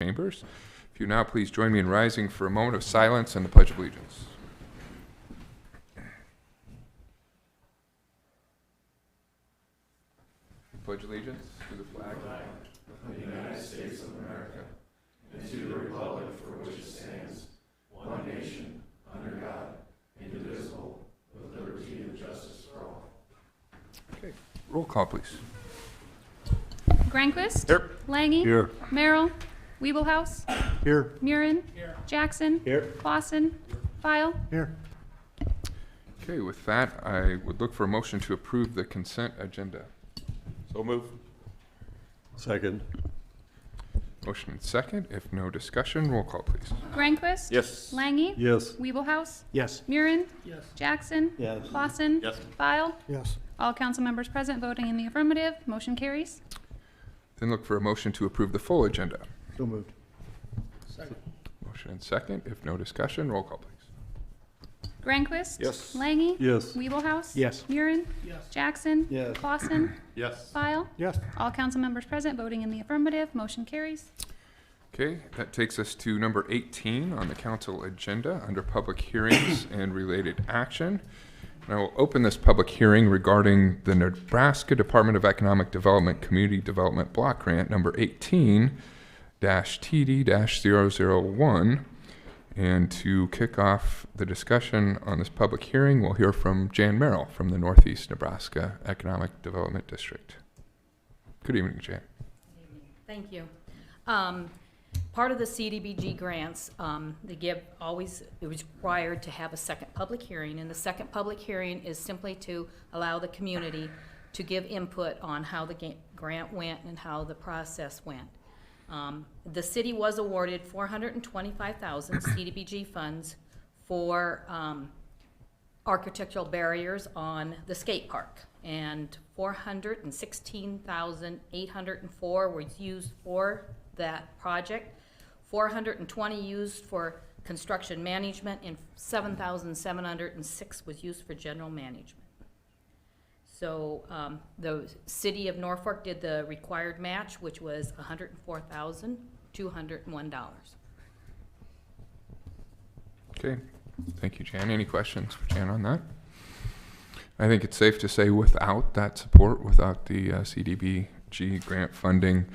Chambers. If you now please join me in rising for a moment of silence and the Pledge of Allegiance. Pledge allegiance to the flag of the United States of America and to the republic for which it stands, one nation, under God, indivisible, with liberty and justice for all. Okay. Roll call, please. Granquist? Here. Langy? Here. Merrill? Weeblehouse? Here. Murin? Here. Jackson? Here. Clausen? File? Here. Okay, with that, I would look for a motion to approve the consent agenda. So move. Second. Motion and second. If no discussion, roll call, please. Granquist? Yes. Langy? Yes. Weeblehouse? Yes. Murin? Yes. Jackson? Yes. Clausen? Yes. File? Yes. All council members present voting in the affirmative. Motion carries. Then look for a motion to approve the full agenda. So moved. Motion and second. If no discussion, roll call, please. Granquist? Yes. Langy? Yes. Weeblehouse? Yes. Murin? Yes. Jackson? Yes. Clausen? Yes. File? Yes. All council members present voting in the affirmative. Motion carries. Okay, that takes us to number 18 on the council agenda under public hearings and related action. And I will open this public hearing regarding the Nebraska Department of Economic Development Community Development Block Grant number 18-TD-001. And to kick off the discussion on this public hearing, we'll hear from Jan Merrill from the Northeast Nebraska Economic Development District. Good evening, Jan. Thank you. Part of the CDBG grants, it was required to have a second public hearing, and the second public hearing is simply to allow the community to give input on how the grant went and how the process went. The city was awarded $425,000 CDBG funds for architectural barriers on the skate park, and $416,804 was used for that project, 420 used for construction management, and 7,706 was used for general management. So the city of Norfolk did the required match, which was $104,201. Okay, thank you, Jan. Any questions for Jan on that? I think it's safe to say without that support, without the CDBG grant funding,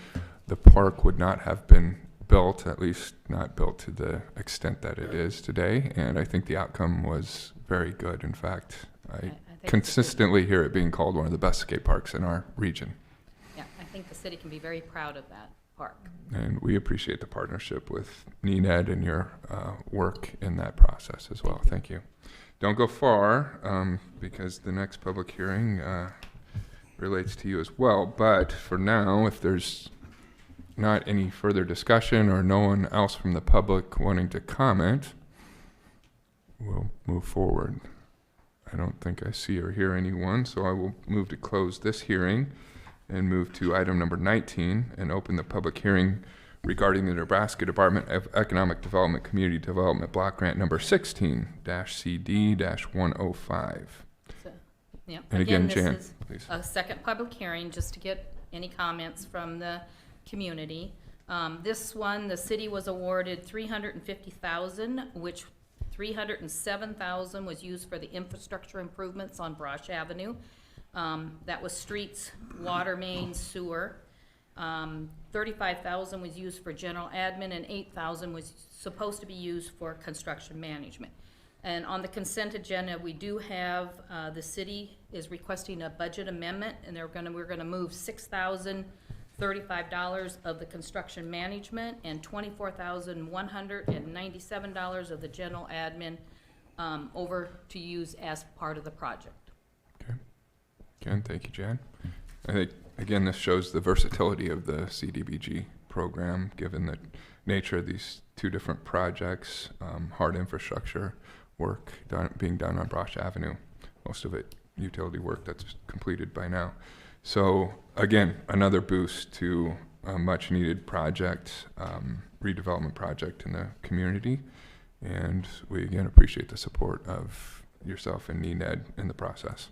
the park would not have been built, at least not built to the extent that it is today. And I think the outcome was very good. In fact, I consistently hear it being called one of the best skate parks in our region. Yeah, I think the city can be very proud of that park. And we appreciate the partnership with NENED and your work in that process as well. Thank you. Don't go far because the next public hearing relates to you as well. But for now, if there's not any further discussion or no one else from the public wanting to comment, we'll move forward. I don't think I see or hear anyone, so I will move to close this hearing and move to item number 19 and open the public hearing regarding the Nebraska Department of Economic Development Community Development Block Grant number 16-CD-105. So, yeah. And again, this Jan, is please. a second public hearing just to get any comments from the community. This one, the city was awarded $350,000, which $307,000 was used for the infrastructure improvements on Brosh Avenue. That was streets, water main, sewer. $35,000 was used for general admin, and $8,000 was supposed to be used for construction management. And on the consent agenda, we do have the city is requesting a budget amendment, and we're gonna move $6,035 of the construction management and $24,197 of the general admin over to use as part of the project. Okay. Again, thank you, Jan. I think, again, this shows the versatility of the CDBG program, given the nature of these two different projects, hard infrastructure work being done on Brosh Avenue, most of it utility work that's completed by now. So again, another boost to a much needed project, redevelopment project in the community. And we again appreciate the support of yourself and NENED in the process.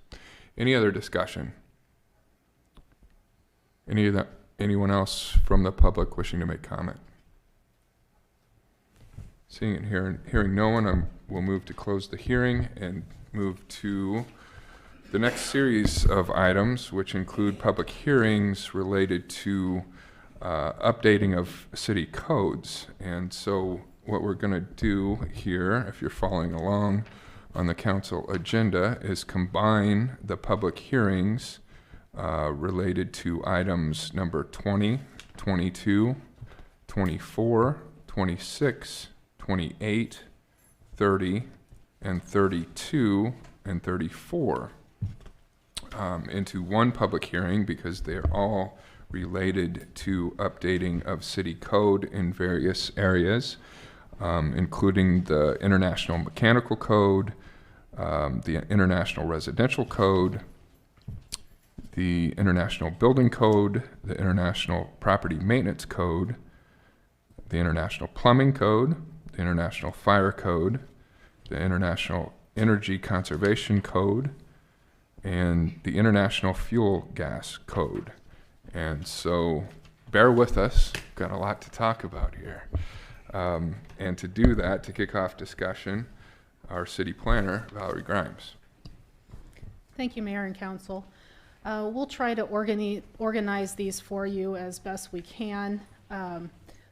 Any other discussion? Anyone else from the public wishing to make comment? Seeing and hearing no one, we'll move to close the hearing and move to the next series of items, which include public hearings related to updating of city codes. And so what we're going to do here, if you're following along on the council agenda, is combine the public hearings related to items number 20, 22, 24, 26, 28, 30, and 32, and 34 into one public hearing because they're all related to updating of city code in various areas, including the International Mechanical Code, the International Residential Code, the International Building Code, the International Property Maintenance Code, the International Plumbing Code, the International Fire Code, the International Energy Conservation Code, and the International Fuel Gas Code. And so bear with us, got a lot to talk about here. And to do that, to kick off discussion, our city planner, Valerie Grimes. Thank you, Mayor and Council. We'll try to organize these for you as best we can.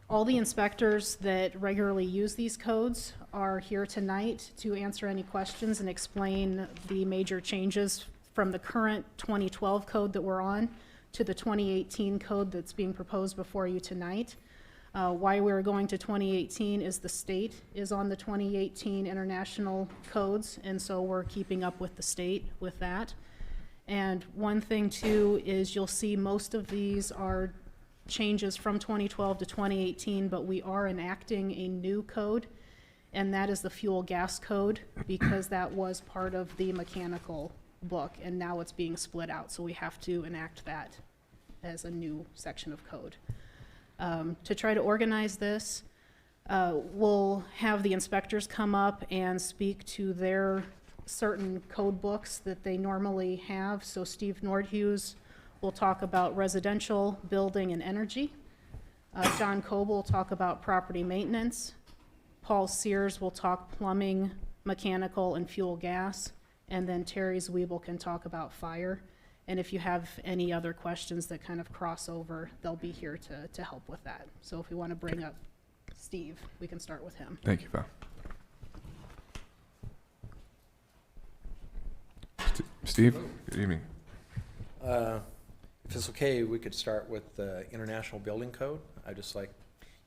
All the inspectors that regularly use these codes are here tonight to answer any questions and explain the major changes from the current 2012 code that we're on to the 2018 code that's being proposed before you tonight. Why we're going to 2018 is the state is on the 2018 international codes, and so we're keeping up with the state with that. And one thing too is you'll see most of these are changes from 2012 to 2018, but we are enacting a new code, and that is the fuel gas code, because that was part of the mechanical book, and now it's being split out, so we have to enact that as a new section of code. To try to organize this, we'll have the inspectors come up and speak to their certain code books that they normally have. So Steve Nordhughes will talk about residential, building, and energy. John Coble will talk about property maintenance. Paul Sears will talk plumbing, mechanical, and fuel gas. And then Terry Zwiebel can talk about fire. And if you have any other questions that kind of cross over, they'll be here to help with that. So if we want to bring up Steve, we can start with him. Thank you, Val. Steve, good evening. If it's okay, we could start with the International Building Code. I just like,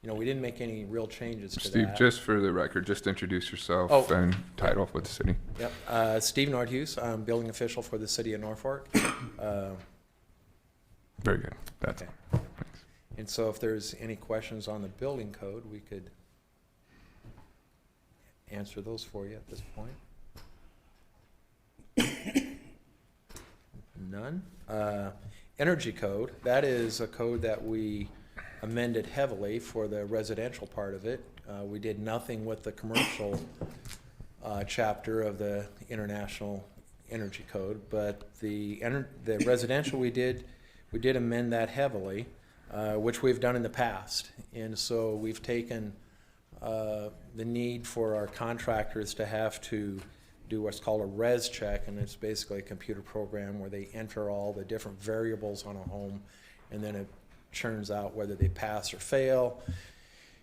we didn't make any real changes to Steve, that. just for the record, just introduce yourself Oh. and title with the city. Yep. Steve Nordhughes, I'm building official for the city of Norfolk. Very good. That's Okay. And so if there's any questions on the building code, we could answer those for you at this point. None. Energy code, that is a code that we amended heavily for the residential part of it. We did nothing with the commercial chapter of the International Energy Code, but the residential we did amend that heavily, which we've done in the past. And so we've taken the need for our contractors to have to do what's called a res check, and it's basically a computer program where they enter all the different variables on a home, and then it churns out whether they pass or fail.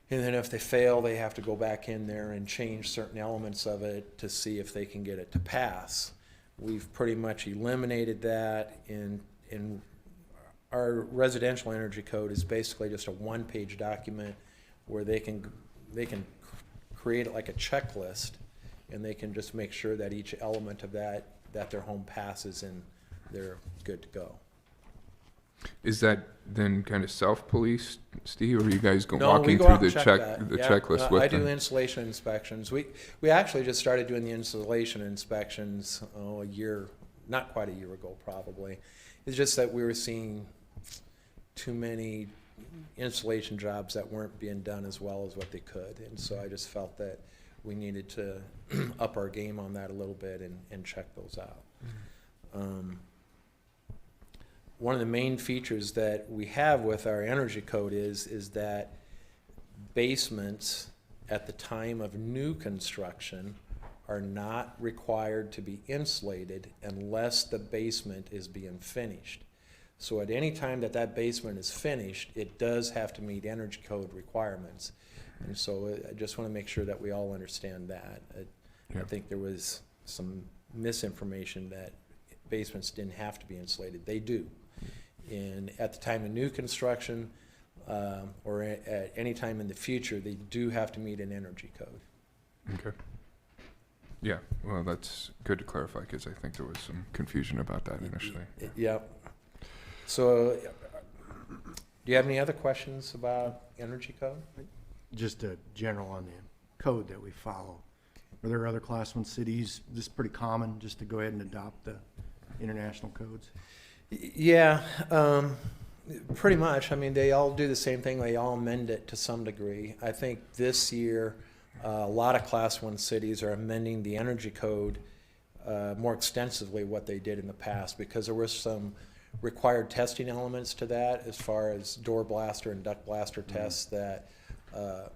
And then if they fail, they have to go back in there and change certain elements of it to see if they can get it to pass. We've pretty much eliminated that, in our residential energy code is basically just a one-page document where they can create it like a checklist, and they can just make sure that each element of that their home passes and they're good to go. Is that then kind of self-policed, Steve, or are you guys No, walking we go through out the and check check that. the Yeah, checklist with I them? do installation inspections. We actually just started doing the installation inspections a year, not quite a year ago probably. It's just that we were seeing too many installation jobs that weren't being done as well as what they could, and so I just felt that we needed to up our game on that a little bit and check those out. One of the main features that we have with our energy code is that basements at the time of new construction are not required to be insulated unless the basement is being finished. So at any time that that basement is finished, it does have to meet energy code requirements. And so I just want to make sure that we all understand that. I think there was some misinformation that basements didn't have to be insulated. They do. And at the time of new construction, or at any time in the future, they do have to meet an energy code. Okay. Yeah, well, that's good to clarify, because I think there was some confusion about that initially. Yep. So, do you have any other questions about energy code? Just a general on the code that we follow. Are there other Class 1 cities, this is pretty common, just to go ahead and adopt the international codes? Yeah, pretty much. I mean, they all do the same thing. They all amend it to some degree. I think this year, a lot of Class 1 cities are amending the energy code more extensively what they did in the past, because there were some required testing elements to that as far as door blaster and duct blaster tests that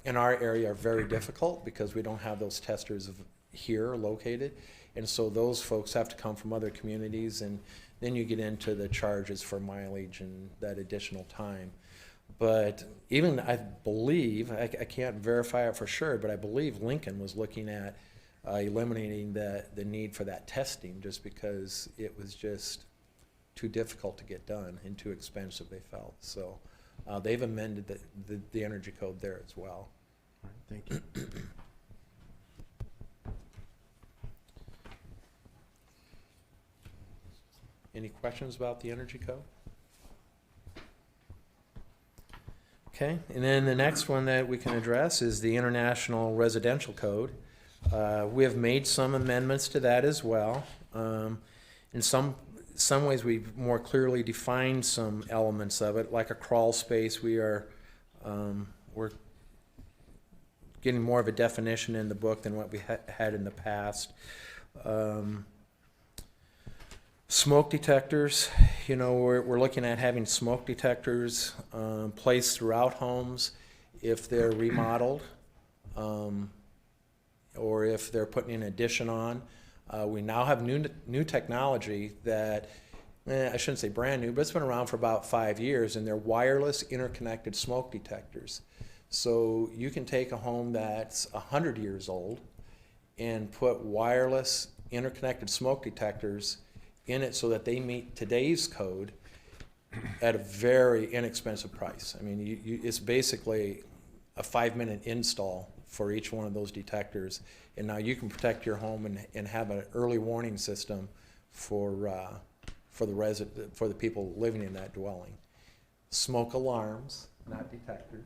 in our area are very difficult because we don't have those testers here located. And so those folks have to come from other communities, and then you get into the charges for mileage and that additional time. But even, I believe, I can't verify it for sure, but I believe Lincoln was looking at eliminating the need for that testing just because it was just too difficult to get done and too expensive, they felt. So they've amended the energy code there as well. All right, thank you. Any questions about the energy code? Okay, and then the next one that we can address is the International Residential Code. We have made some amendments to that as well. In some ways, we've more clearly defined some elements of it, like a crawl space. We're getting more of a definition in the book than what we had in the past. Smoke detectors, you know, we're looking at having smoke detectors placed throughout homes if they're remodeled or if they're putting an addition on. We now have new technology that, I shouldn't say brand new, but it's been around for about 5 years, and they're wireless interconnected smoke detectors. So you can take a home that's 100 years old and put wireless interconnected smoke detectors in it so that they meet today's code at a very inexpensive price. I mean, it's basically a 5-minute install for each one of those detectors, and now you can protect your home and have an early warning system for the people living in that dwelling. Smoke alarms, not detectors.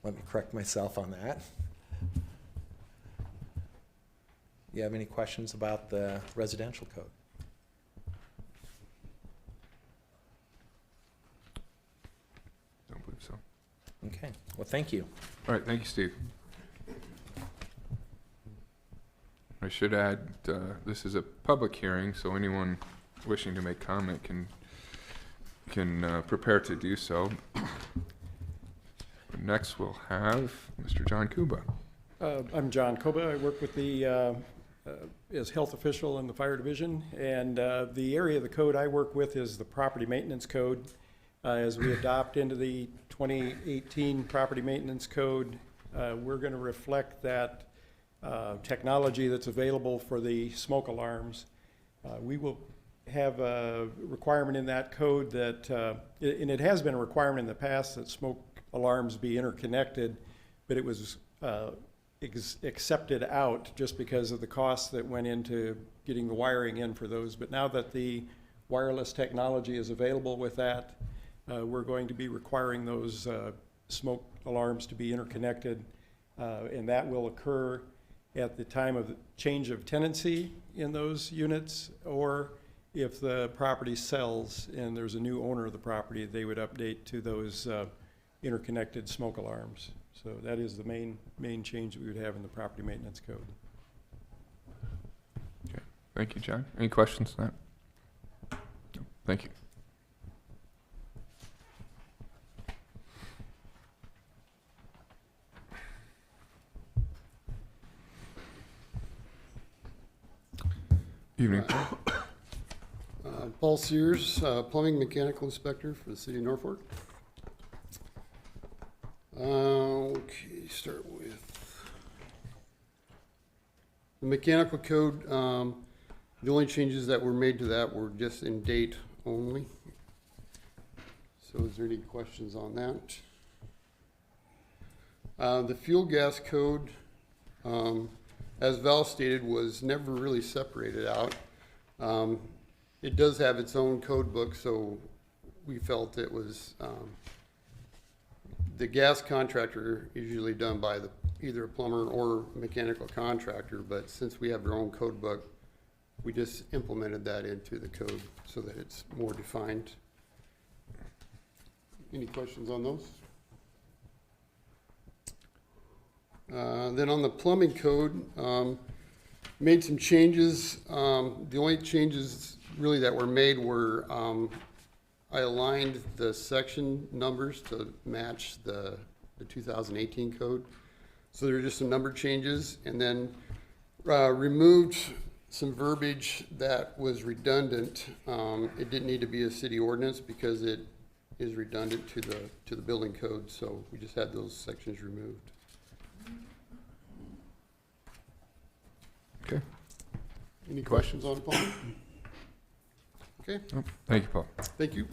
Let me correct myself on that. You have any questions about the residential code? Don't believe so. Okay, well, thank you. All right, thank you, Steve. I should add, this is a public hearing, so anyone wishing to make comment can prepare to do so. Next, we'll have Mr. John Kuba. I'm John Koba. I work with the as health official in the fire division, and the area of the code I work with is the property maintenance code. As we adopt into the 2018 property maintenance code, we're going to reflect that technology that's available for the smoke alarms. We will have a requirement in that code that, and it has been a requirement in the past that smoke alarms be interconnected, but it was accepted out just because of the costs that went into getting the wiring in for those. But now that the wireless technology is available with that, we're going to be requiring those smoke alarms to be interconnected, and that will occur at the time of the change of tenancy in those units, or if the property sells and there's a new owner of the property, they would update to those interconnected smoke alarms. So that is the main change that we would have in the property maintenance code. Okay, thank you, John. Any questions on that? No. Thank you. Evening. Paul Sears, Plumbing Mechanical Inspector for the City of Norfolk. Okay, start with the mechanical code. The only changes that were made to that were just in date only. So is there any questions on that? The fuel gas code, as Val stated, was never really separated out. It does have its own code book, so we felt it was, the gas contractor is usually done by either a plumber or mechanical contractor, but since we have our own code book, we just implemented that into the code so that it's more defined. Any questions on those? Then on the plumbing code, made some changes. The only changes really that were made were I aligned the section numbers to match the 2018 code. So there were just some number changes, and then removed some verbiage that was redundant. It didn't need to be a city ordinance because it is redundant to the building code, so we just had those sections removed. Okay. Any questions on plumbing? Okay, Oh, thank you, Paul. thank you.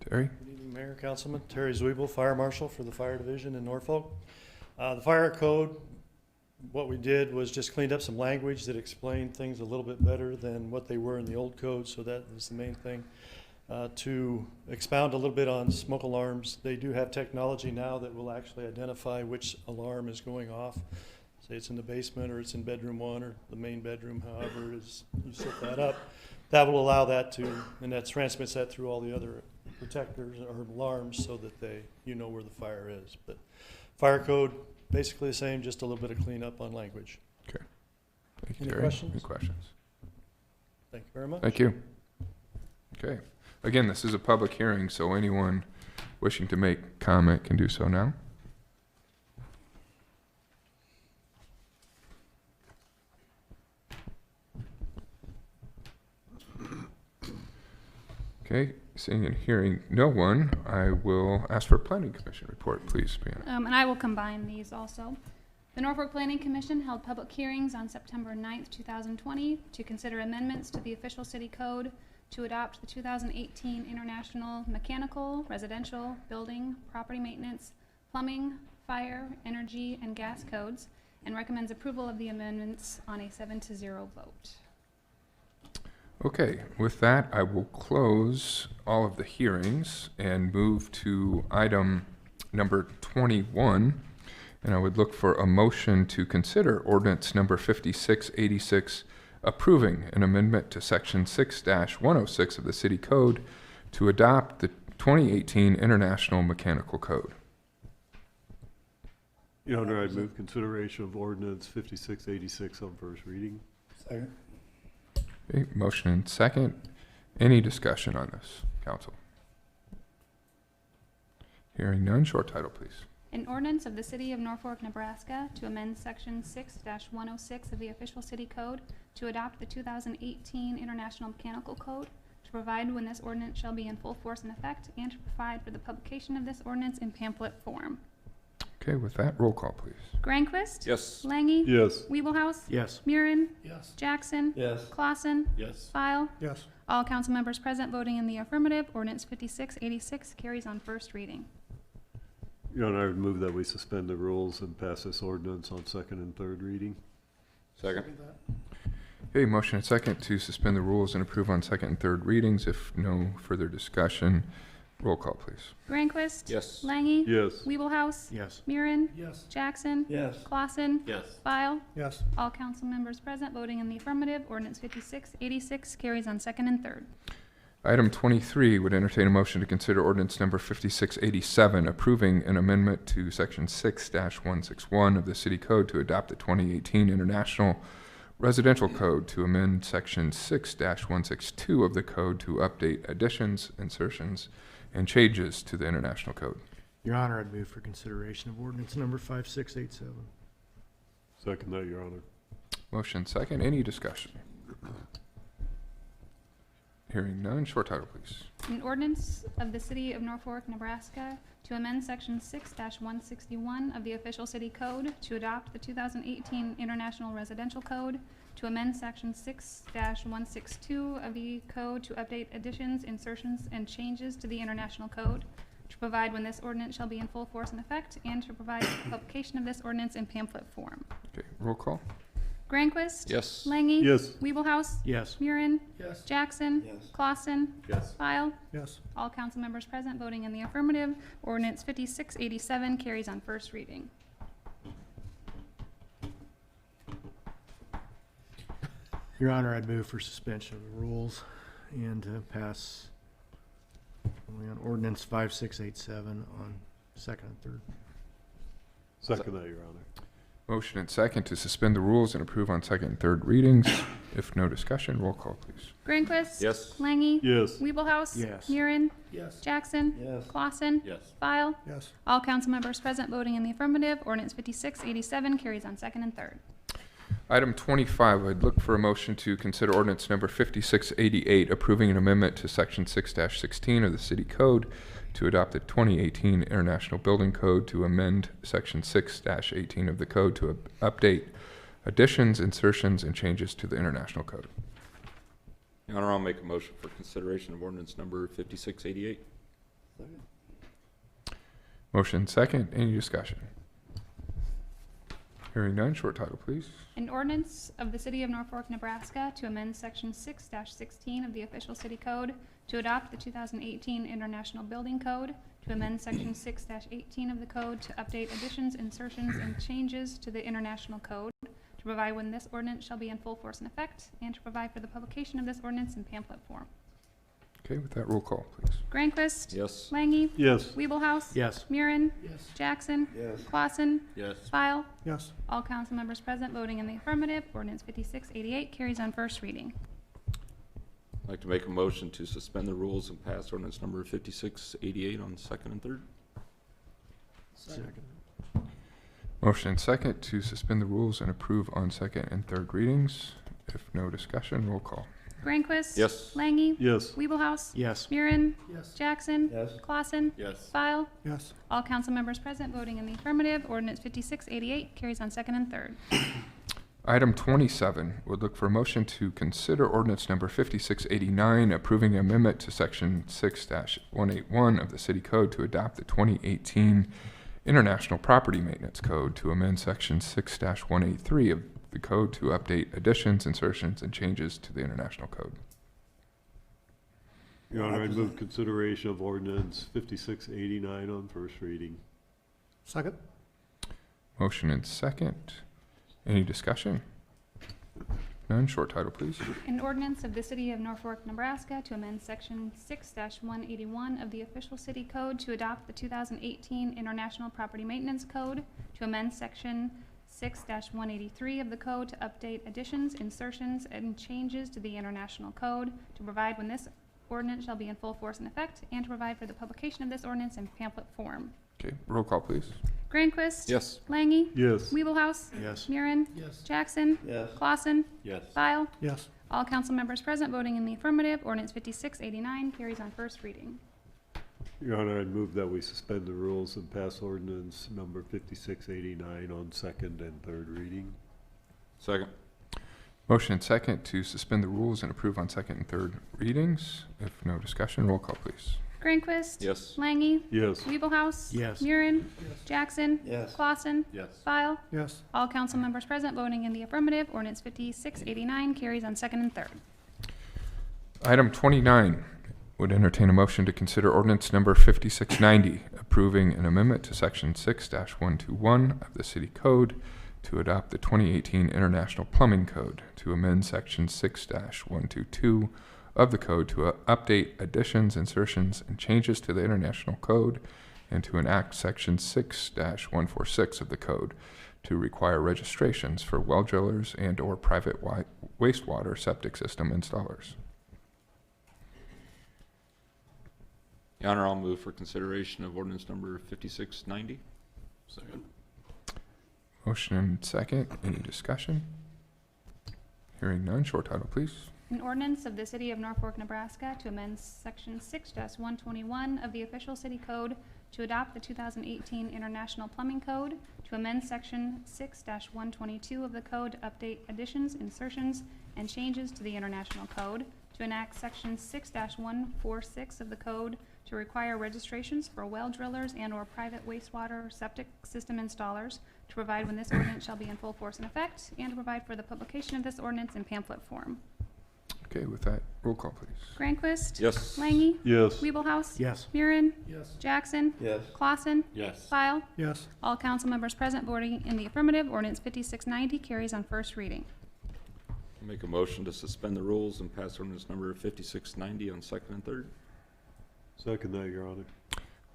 Terry? Good evening, Mayor, Councilman. Terry Zweibel, Fire Marshal for the Fire Division in Norfolk. The fire code, what we did was just cleaned up some language that explained things a little bit better than what they were in the old code, so that was the main thing. To expound a little bit on smoke alarms, they do have technology now that will actually identify which alarm is going off. Say it's in the basement or it's in bedroom 1 or the main bedroom, however it is you set that up. That will allow that to, and that transmits that through all the other protectors or alarms so that you know where the fire is. But fire code, basically the same, just a little bit of cleanup on language. Okay. Thank you, Any Terry. questions? Any questions? Thank you very much. Thank you. Okay. Again, this is a public hearing, so anyone wishing to make comment can do so now. Okay, seeing and hearing no one, I will ask for a planning commission report, please, Brianna. And I will combine these also. The Norfolk Planning Commission held public hearings on September 9th, 2020 to consider amendments to the official city code to adopt the 2018 International Mechanical, Residential, Building, Property Maintenance, Plumbing, Fire, Energy, and Gas codes, and recommends approval of the amendments on a 7-0 vote. Okay, with that, I will close all of the hearings and move to item number 21. And I would look for a motion to consider ordinance number 5686, approving an amendment to section 6-106 of the city code to adopt the 2018 International Mechanical Code. Your Honor, I'd move consideration of ordinance 5686 on first reading. Second. Okay, motion and second. Any discussion on this, council? Hearing none, short title, please. An ordinance of the City of Norfolk, Nebraska to amend Section 6-106 of the official city code to adopt the 2018 International Mechanical Code, to provide when this ordinance shall be in full force and effect, and to provide for the publication of this ordinance in pamphlet form. Okay, with that, roll call, please. Granquist? Yes. Langy? Yes. Weeblehouse? Yes. Murin? Yes. Jackson? Yes. Clausen? Yes. File? Yes. All council members present voting in the affirmative. Ordinance 5686 carries on first reading. Your Honor, I would move that we suspend the rules and pass this ordinance on second and third reading. Second. Okay, motion and second to suspend the rules and approve on second and third readings. If no further discussion, roll call, please. Granquist? Yes. Langy? Yes. Weeblehouse? Yes. Murin? Yes. Jackson? Yes. Clausen? Yes. File? Yes. All council members present voting in the affirmative. Ordinance 5686 carries on second and third. Item 23 would entertain a motion to consider ordinance number 5687, approving an amendment to section 6-161 of the city code to adopt the 2018 International Residential Code to amend Section 6-162 of the code to update additions, insertions, and changes to the International Code. Your Honor, I'd move for consideration of ordinance number 5687. Second that, Your Honor. Motion second. Any discussion? Hearing none. Short title, please. An ordinance of the City of Norfolk, Nebraska to amend Section 6-161 of the official city code to adopt the 2018 International Residential Code, to amend Section 6-162 of the code to update additions, insertions, and changes to the International Code, to provide when this ordinance shall be in full force and effect, and to provide publication of this ordinance in pamphlet form. Okay, roll call. Granquist? Yes. Langy? Yes. Weeblehouse? Yes. Murin? Yes. Jackson? Yes. Clausen? Yes. File? Yes. All council members present voting in the affirmative. Ordinance 5687 carries on first reading. Your Honor, I'd move for suspension of the rules and to pass only on ordinance 5687 on second and third. Second that, Your Honor. Motion and second to suspend the rules and approve on second and third readings. If no discussion, roll call, please. Granquist? Yes. Langy? Yes. Weeblehouse? Yes. Murin? Yes. Jackson? Yes. Clausen? Yes. File? Yes. All council members present voting in the affirmative. Ordinance 5687 carries on second and third. Item 25, I'd look for a motion to consider ordinance number 5688, approving an amendment to Section 6-16 of the City Code to adopt the 2018 International Building Code, to amend Section 6-18 of the code to update additions, insertions, and changes to the International Code. Your Honor, I'll make a motion for consideration of ordinance number 5688. Motion second. Any discussion? Hearing none. Short title, please. An ordinance of the City of Norfolk, Nebraska to amend Section 6-16 of the official city code to adopt the 2018 International Building Code, to amend Section 6-18 of the code to update additions, insertions, and changes to the International Code, to provide when this ordinance shall be in full force and effect, and to provide for the publication of this ordinance in pamphlet form. Okay, with that, roll call, please. Granquist? Yes. Langy? Yes. Weeblehouse? Yes. Murin? Yes. Jackson? Yes. Clausen? Yes. File? Yes. All council members present voting in the affirmative. Ordinance 5688 carries on first reading. I'd like to make a motion to suspend the rules and pass ordinance number 5688 on second and third. Second. Motion and second to suspend the rules and approve on second and third readings. If no discussion, roll call. Granquist? Yes. Langy? Yes. Weeblehouse? Yes. Murin? Yes. Jackson? Yes. Clausen? Yes. File? Yes. All council members present voting in the affirmative. Ordinance 5688 carries on second and third. Item 27 would look for a motion to consider ordinance number 5689, approving amendment to Section 6-181 of the City Code to adopt the 2018 International Property Maintenance Code, to amend Section 6-183 of the code to update additions, insertions, and changes to the International Code. Your Honor, I'd move consideration of ordinance 5689 on first reading. Second. Motion and second. Any discussion? None. Short title, please. An ordinance of the City of Norfolk, Nebraska to amend Section 6-181 of the official city code to adopt the 2018 International Property Maintenance Code, to amend Section 6-183 of the code to update additions, insertions, and changes to the International Code, to provide when this ordinance shall be in full force and effect, and to provide for the publication of this ordinance in pamphlet form. Okay, roll call, please. Granquist? Yes. Langy? Yes. Weeblehouse? Yes. Murin? Yes. Jackson? Yes. Clausen? Yes. File? Yes. All council members present voting in the affirmative. Ordinance 5689 carries on first reading. Your Honor, I'd move that we suspend the rules and pass ordinance number 5689 on second and third reading. Second. Motion and second to suspend the rules and approve on second and third readings. If no discussion, roll call, please. Granquist? Yes. Langy? Yes. Weeblehouse? Yes. Murin? Jackson? Yes. Clausen? Yes. File? Yes. All council members present voting in the affirmative. Ordinance 5689 carries on second and third. Item 29 would entertain a motion to consider ordinance number 5690, approving an amendment to Section 6-121 of the City Code to adopt the 2018 International Plumbing Code, to amend Section 6-122 of the code to update additions, insertions, and changes to the International Code, and to enact Section 6-146 of the code to require registrations for well drillers and or private wastewater septic system installers. Your Honor, I'll move for consideration of ordinance number 5690. Second. Motion and second. Any discussion? Hearing none. Short title, please. An ordinance of the City of Norfolk, Nebraska to amend Section 6-121 of the official city code to adopt the 2018 International Plumbing Code, to amend Section 6-122 of the code to update additions, insertions, and changes to the International Code, to enact Section 6-146 of the code to require registrations for well drillers and or private wastewater septic system installers, to provide when this ordinance shall be in full force and effect, and to provide for the publication of this ordinance in pamphlet form. Okay, with that, roll call, please. Granquist? Yes. Langy? Yes. Weeblehouse? Yes. Murin? Yes. Jackson? Yes. Clausen? Yes. File? Yes. All council members present voting in the affirmative. Ordinance 5690 carries on first reading. I'll make a motion to suspend the rules and pass ordinance number 5690 on second and third. Second that, Your Honor.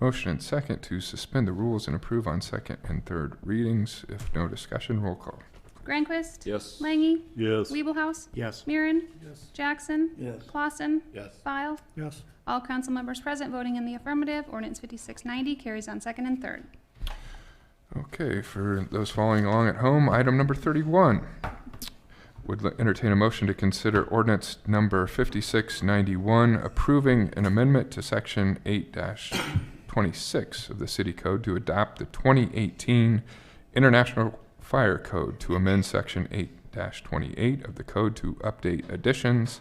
Motion and second to suspend the rules and approve on second and third readings. If no discussion, roll call. Granquist? Yes. Langy? Yes. Weeblehouse? Yes. Murin? Yes. Jackson? Yes. Clausen? Yes. File? Yes. All council members present voting in the affirmative. Ordinance 5690 carries on second and third. Okay, for those following along at home, item number 31. Would entertain a motion to consider ordinance number 5691, approving an amendment to section 8-26 of the city code to adopt the 2018 International Fire Code, to amend section 8-28 of the code to update additions,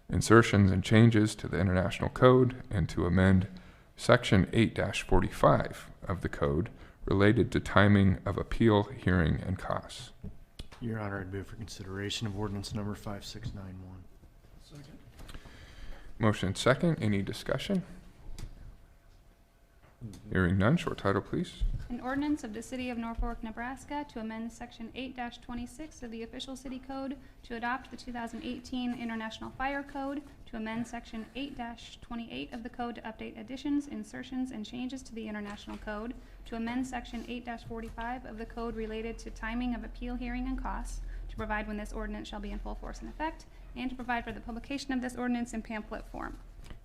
insertions, and changes to the international code, and to amend section 8-45 of the code related to timing of appeal, hearing, and costs. Your Honor, I'd move for consideration of ordinance number 5691. Second. Motion and second. Any discussion? Hearing none. Short title, please. An ordinance of the City of Norfolk, Nebraska to amend Section 8-26 of the official city code to adopt the 2018 International Fire Code, to amend Section 8-28 of the code to update additions, insertions, and changes to the International Code, to amend Section 8-45 of the code related to timing of appeal, hearing, and costs, to provide when this ordinance shall be in full force and effect, and to provide for the publication of this ordinance in pamphlet form.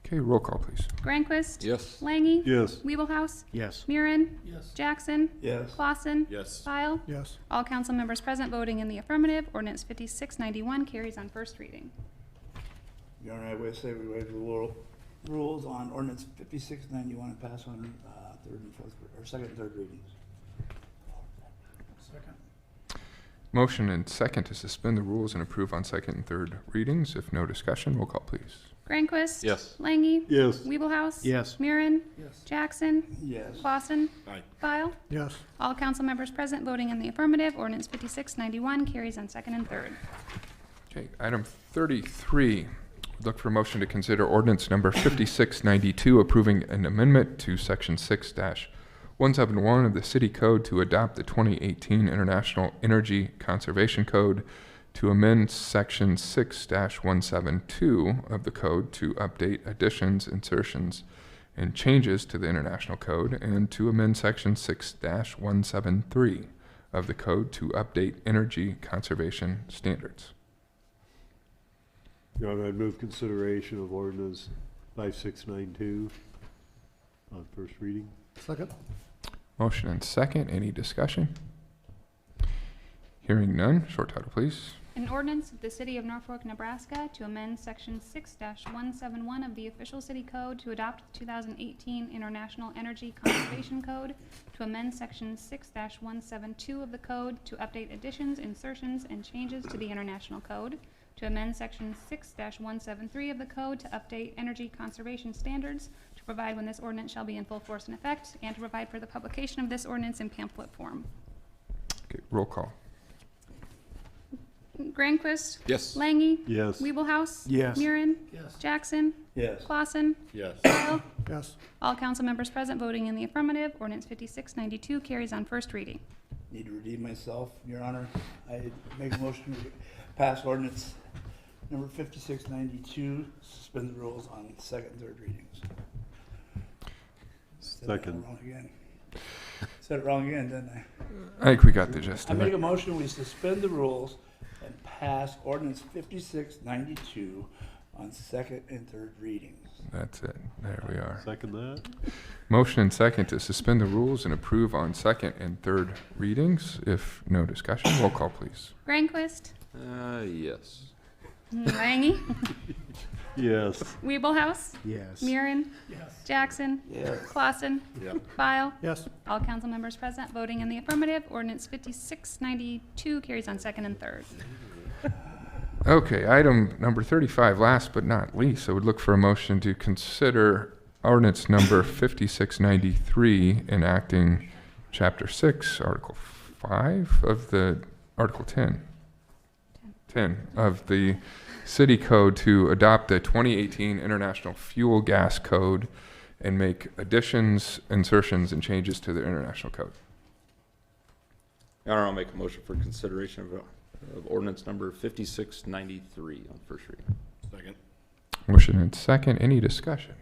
Okay, roll call, please. Granquist? Yes. Langy? Yes. Weeblehouse? Yes. Murin? Yes. Jackson? Yes. Clausen? Yes. File? Yes. All council members present voting in the affirmative. Ordinance 5691 carries on first reading. Your Honor, I would say we waive the rules on ordinance 5691 and pass on third and fourth, or second and third readings. Second. Motion and second to suspend the rules and approve on second and third readings. If no discussion, roll call, please. Granquist? Yes. Langy? Yes. Weeblehouse? Yes. Murin? Yes. Jackson? Yes. Clausen? Aye. File? Yes. All council members present voting in the affirmative. Ordinance 5691 carries on second and third. Okay, item 33. Look for a motion to consider ordinance number 5692, approving an amendment to section 6-171 of the city code to adopt the 2018 International Energy Conservation Code, to amend section 6-172 of the code to update additions, insertions, and changes to the international code, and to amend section 6-173 of the code to update energy conservation standards. Your Honor, I'd move consideration of ordinance 5692 on first reading. Second. Motion and second. Any discussion? Hearing none. Short title, please. An ordinance of the City of Norfolk, Nebraska to amend Section 6-171 of the official city code to adopt the 2018 International Energy Conservation Code, to amend Section 6-172 of the code to update additions, insertions, and changes to the International Code, to amend Section 6-173 of the code to update energy conservation standards, to provide when this ordinance shall be in full force and effect, and to provide for the publication of this ordinance in pamphlet form. Okay, roll call. Granquist? Yes. Langy? Yes. Weeblehouse? Yes. Murin? Yes. Jackson? Yes. Clausen? Yes. File? Yes. All council members present voting in the affirmative. Ordinance 5692 carries on first reading. Need to redeem myself, Your Honor. I make a motion to pass ordinance number 5692, suspend the rules on second and third readings. Second. Wrong again. Said it wrong again, didn't I? I think we got the gist I of make a it. motion, we suspend the rules and pass ordinance 5692 on second and third readings. That's it. There we are. Second that? Motion and second to suspend the rules and approve on second and third readings. If no discussion, roll call, please. Grandquist, Yes. Langy, Yes. Weeblehouse, Yes. Murin, Yes. Jackson, Yes. Clausen, Yep. File. Yes. All council members present voting in the affirmative. Ordinance 5692 carries on second and third. Okay, item number 35, last but not least, I would look for a motion to consider ordinance number 5693, enacting Chapter 6, Article 5 of the, Article 10 of the City Code to adopt the 2018 International Fuel Gas Code and make additions, insertions, and changes to the International Code. Your Honor, I'll make a motion for consideration of ordinance number 5693 on first reading. Second. Motion and second, any discussion?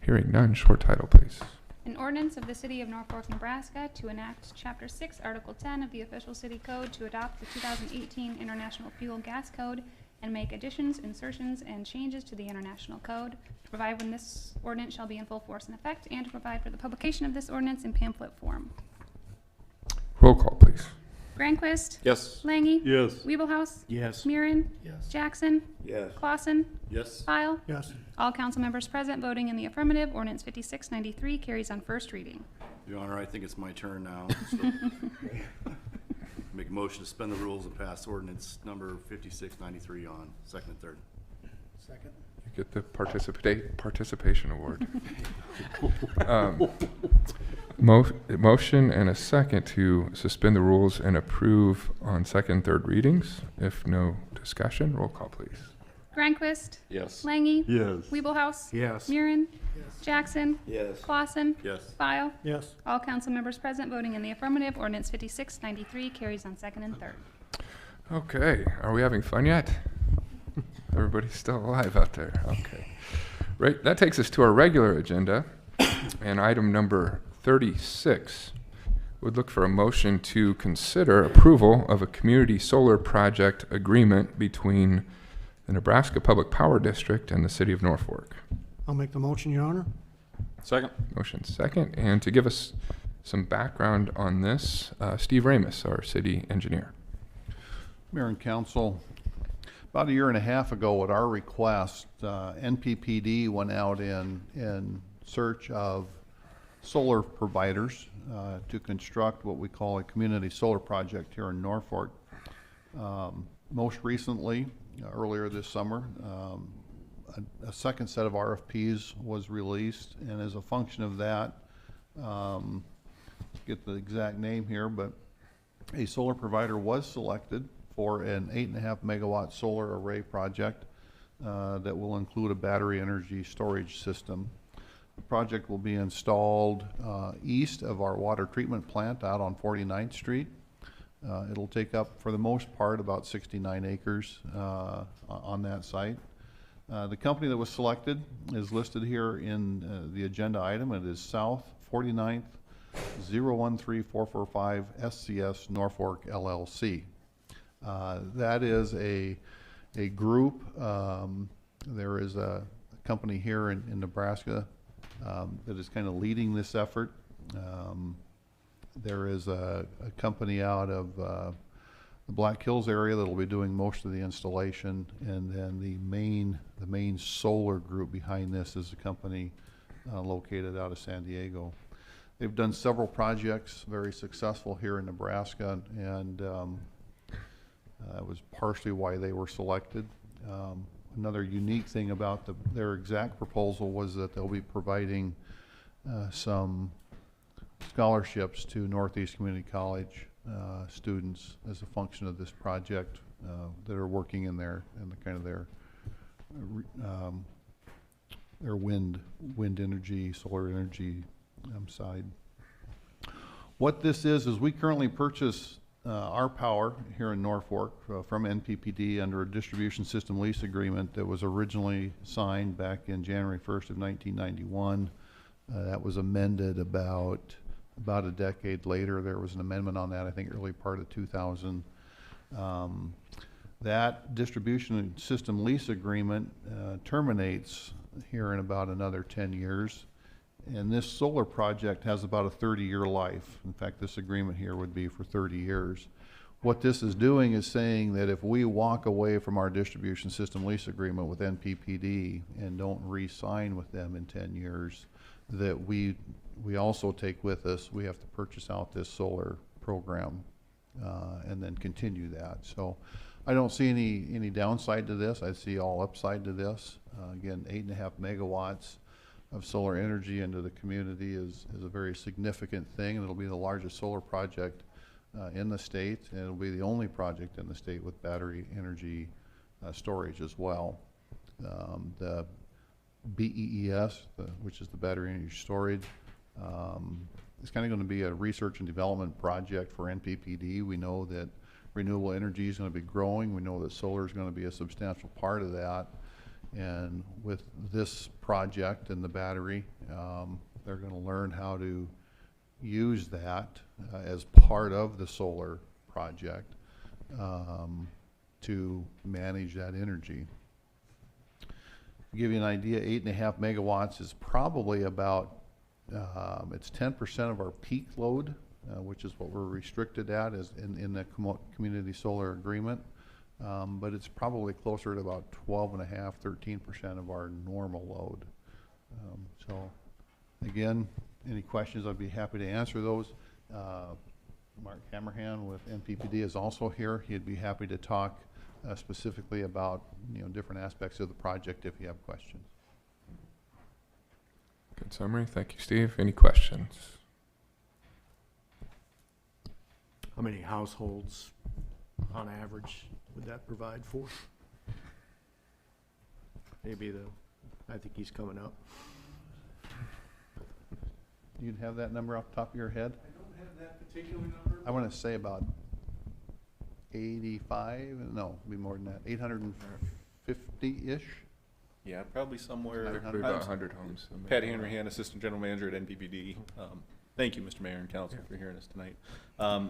Hearing none, short title, please. An ordinance of the City of Norfolk, Nebraska to enact Chapter 6, Article 10 of the official city code to adopt the 2018 International Fuel Gas Code and make additions, insertions, and changes to the International Code, to provide when this ordinance shall be in full force and effect, and to provide for the publication of this ordinance in pamphlet form. Roll call, please. Grandquist, Yes. Langy, Yes. Weeblehouse, Yes. Murin, Yes. Jackson, Yes. Clausen, Yes. File. Yes. All council members present voting in the affirmative. Ordinance 5693 carries on first reading. Your Honor, I think it's my turn now. So make a motion to suspend the rules and pass ordinance number 5693 on second and third. Second. You get the participation award. Motion and a second to suspend the rules and approve on second and third readings. If no discussion, roll call, please. Grandquist, Yes. Langy, Yes. Weeblehouse, Yes. Murin, Yes. Jackson, Yes. Clausen, Yes. File. Yes. All council members present voting in the affirmative. Ordinance 5693 carries on second and third. Okay, are we having fun yet? Everybody's still alive out there. Okay. Right, that takes us to our regular agenda. And item number 36 would look for a motion to consider approval of a community solar project agreement between the Nebraska Public Power District and the City of Norfolk. I'll make the motion, Your Honor. Second. Motion second. And to give us some background on this, Steve Ramus, our city engineer. Mayor and Council, about a year and a half ago at our request, NPPD went out in search of solar providers to construct what we call a community solar project here in Norfolk. Most recently, earlier this summer, a second set of RFPs was released, and as a function of that, get the exact name here, but a solar provider was selected for an 8.5 megawatt solar array project that will include a battery energy storage system. The project will be installed east of our water treatment plant out on 49th Street. It'll take up, for the most part, about 69 acres on that site. The company that was selected is listed here in the agenda item. It is South 49th 013445 SCS Norfolk LLC. That is a group. There is a company here in Nebraska that is kind of leading this effort. There is a company out of the Black Hills area that will be doing most of the installation, and then the main solar group behind this is a company located out of San Diego. They've done several projects, very successful here in Nebraska, and that was partially why they were selected. Another unique thing about their exact proposal was that they'll be providing some scholarships to Northeast Community College students as a function of this project that are working in their wind energy, solar energy side. What this is we currently purchase our power here in Norfolk from NPPD under a distribution system lease agreement that was originally signed back in January 1st of 1991. That was amended about About a decade later, there was an amendment on that, I think early part of 2000. That distribution system lease agreement terminates here in about another 10 years. And this solar project has about a 30-year life. In fact, this agreement here would be for 30 years. What this is doing is saying that if we walk away from our distribution system lease agreement with NPPD and don't re-sign with them in 10 years, that we also take with us, we have to purchase out this solar program and then continue that. So I don't see any downside to this. I see all upside to this. Again, 8.5 megawatts of solar energy into the community is a very significant thing, and it'll be the largest solar project in the state, and it'll be the only project in the state with battery energy storage as well. The BEES, which is the battery energy storage, it's kind of going to be a research and development project for NPPD. We know that renewable energy is going to be growing. We know that solar is going to be a substantial part of that. And with this project and the battery, they're going to learn how to use that as part of the solar project to manage that energy. To give you an idea, 8.5 megawatts is probably about, it's 10% of our peak load, which is what we're restricted at as in the community solar agreement. But it's probably closer to about 12.5, 13% of our normal load. So again, any questions, I'd be happy to answer those. Mark Hammerhand with NPPD is also here. He'd be happy to talk specifically about different aspects of the project if you have questions. Good summary. Thank you, Steve. Any questions? How many households on average would that provide for? Maybe I think he's coming up. You'd have that number off the top of your head? I don't have that particular number. I want to say about 85, no, it'd be more than that, 850-ish. Yeah, probably somewhere. Probably about 100 homes. Patty Henry-Han, Assistant General Manager at NPPD. Thank you, Mr. Mayor and Council, for hearing us tonight.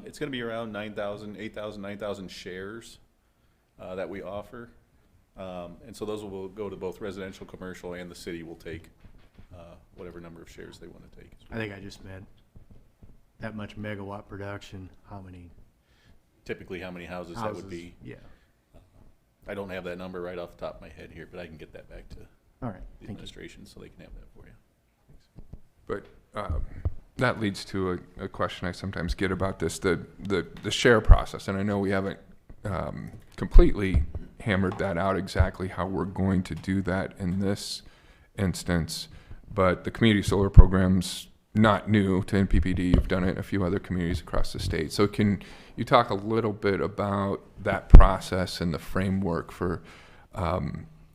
It's going to be around 9,000, 8,000, 9,000 shares that we offer. And so those will go to both residential, commercial, and the city will take whatever number of shares they want to take. I think I just meant that much megawatt production, how many? Typically, how many houses that would be. Yeah. I don't have that number right off the top of my head here, but I can get that back to All right. the administration so they can have that for you. But that leads to a question I sometimes get about this, the share process. And I know we haven't completely hammered that out exactly how we're going to do that in this instance. But the community solar program's not new to NPPD. You've done it in a few other communities across the state. So can you talk a little bit about that process and the framework for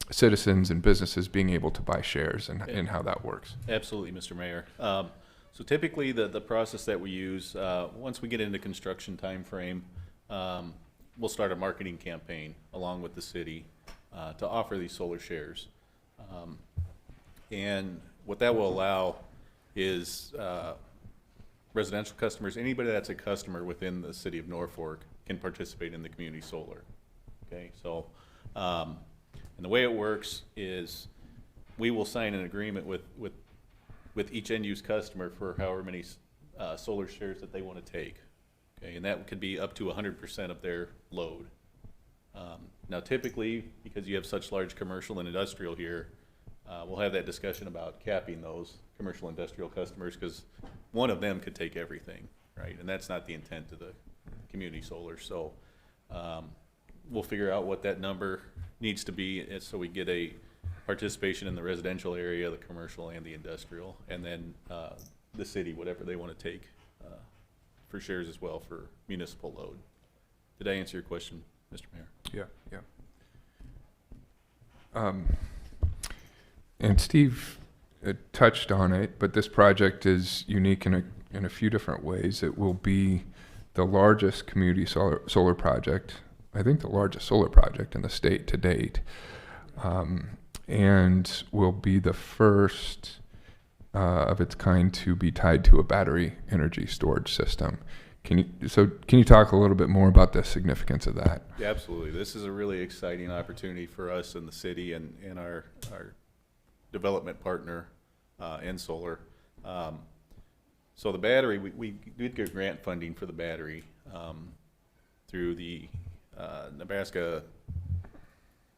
citizens and businesses being able to buy shares and how that works? Absolutely, Mr. Mayor. So typically the process that we use, once we get into construction time frame, we'll start a marketing campaign along with the city to offer these solar shares. And what that will allow is residential customers, anybody that's a customer within the city of Norfolk can participate in the community solar. Okay, so and the way it works is we will sign an agreement with each end-use customer for however many solar shares that they want to take. Okay, and that could be up to 100% of their load. Now, typically, because you have such large commercial and industrial here, we'll have that discussion about capping those commercial industrial customers because one of them could take everything, right? And that's not the intent of the community solar. So we'll figure out what that number needs to be so we get a participation in the residential area, the commercial, and the industrial, and then the city, whatever they want to take for shares as well for municipal load. Did I answer your question, Mr. Mayor? Yeah. And Steve touched on it, but this project is unique in a few different ways. It will be the largest community solar project, I think the largest solar project in the state to date, and will be the first of its kind to be tied to a battery energy storage system. Can you talk a little bit more about the significance of that? Yeah, absolutely. This is a really exciting opportunity for us in the city and our development partner in solar. So the battery, we did get grant funding for the battery through the Nebraska,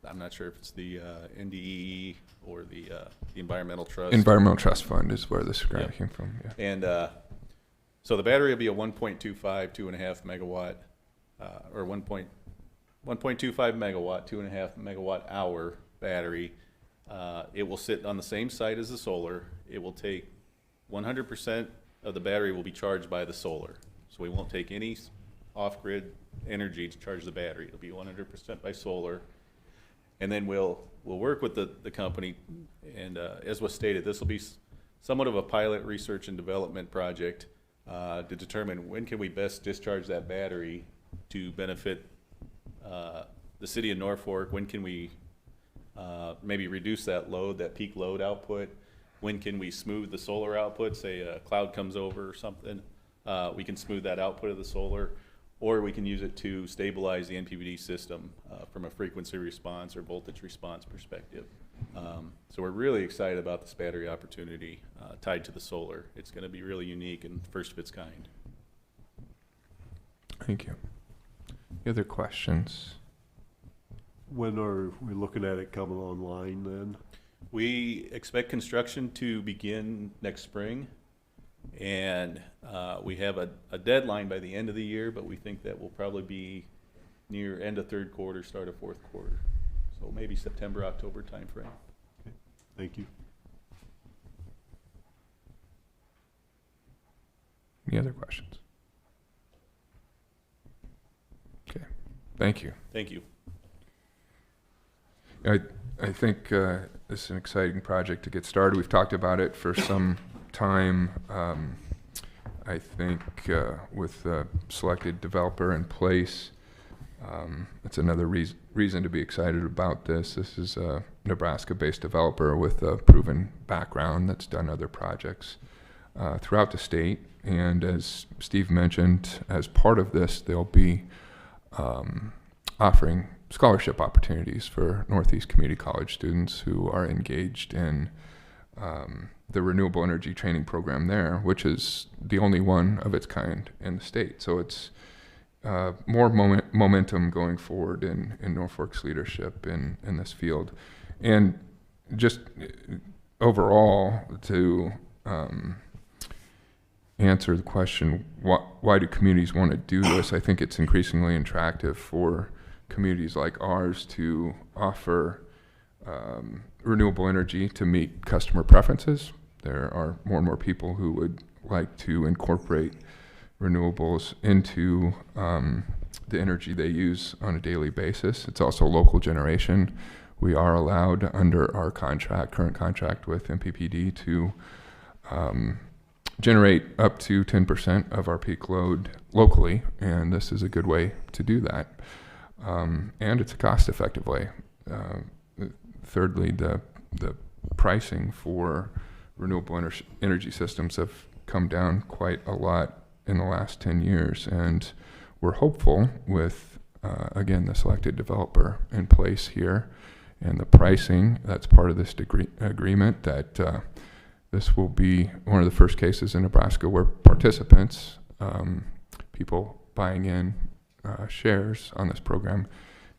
I'm not sure if it's the NDEE or the Environmental Trust. Environmental Trust Fund is where this grant came from. Yeah. And so the battery will be a 1.25, 2.5 megawatt, or 1.25 megawatt, 2.5 megawatt hour battery. It will sit on the same site as the solar. It will take 100% of the battery will be charged by the solar. So we won't take any off-grid energy to charge the battery. It'll be 100% by solar. And then we'll work with the company, and as was stated, this will be somewhat of a pilot research and development project to determine when can we best discharge that battery to benefit the city of Norfolk. When can we maybe reduce that load, that peak load output? When can we smooth the solar output? Say a cloud comes over or something, we can smooth that output of the solar, or we can use it to stabilize the NPVD system from a frequency response or voltage response perspective. So we're really excited about this battery opportunity tied to the solar. It's going to be really unique and first of its kind. Thank you. Any other questions? When are we looking at it coming online then? We expect construction to begin next spring, and we have a deadline by the end of the year, but we think that will probably be near end of third quarter, start of fourth quarter. So maybe September, October timeframe. Okay. Thank you. Any other questions? Okay. Thank you. Thank you. I think this is an exciting project to get started. We've talked about it for some time. I think with the selected developer in place, it's another reason to be excited about this. This is a Nebraska-based developer with a proven background that's done other projects throughout the state. And as Steve mentioned, as part of this, they'll be offering scholarship opportunities for Northeast Community College students who are engaged in the renewable energy training program there, which is the only one of its kind in the state. So it's more momentum going forward in Norfolk's leadership in this field. And just overall, to answer the question, why do communities want to do this? I think it's increasingly attractive for communities like ours to offer renewable energy to meet customer preferences. There are more and more people who would like to incorporate renewables into the energy they use on a daily basis. It's also local generation. We are allowed under our current contract with MPPD to generate up to 10% of our peak load locally, and this is a good way to do that. And it's a cost-effective way. Thirdly, the pricing for renewable energy systems have come down quite a lot in the last 10 years, and we're hopeful with, again, the selected developer in place here and the pricing that's part of this agreement that this will be one of the first cases in Nebraska where participants, people buying in shares on this program,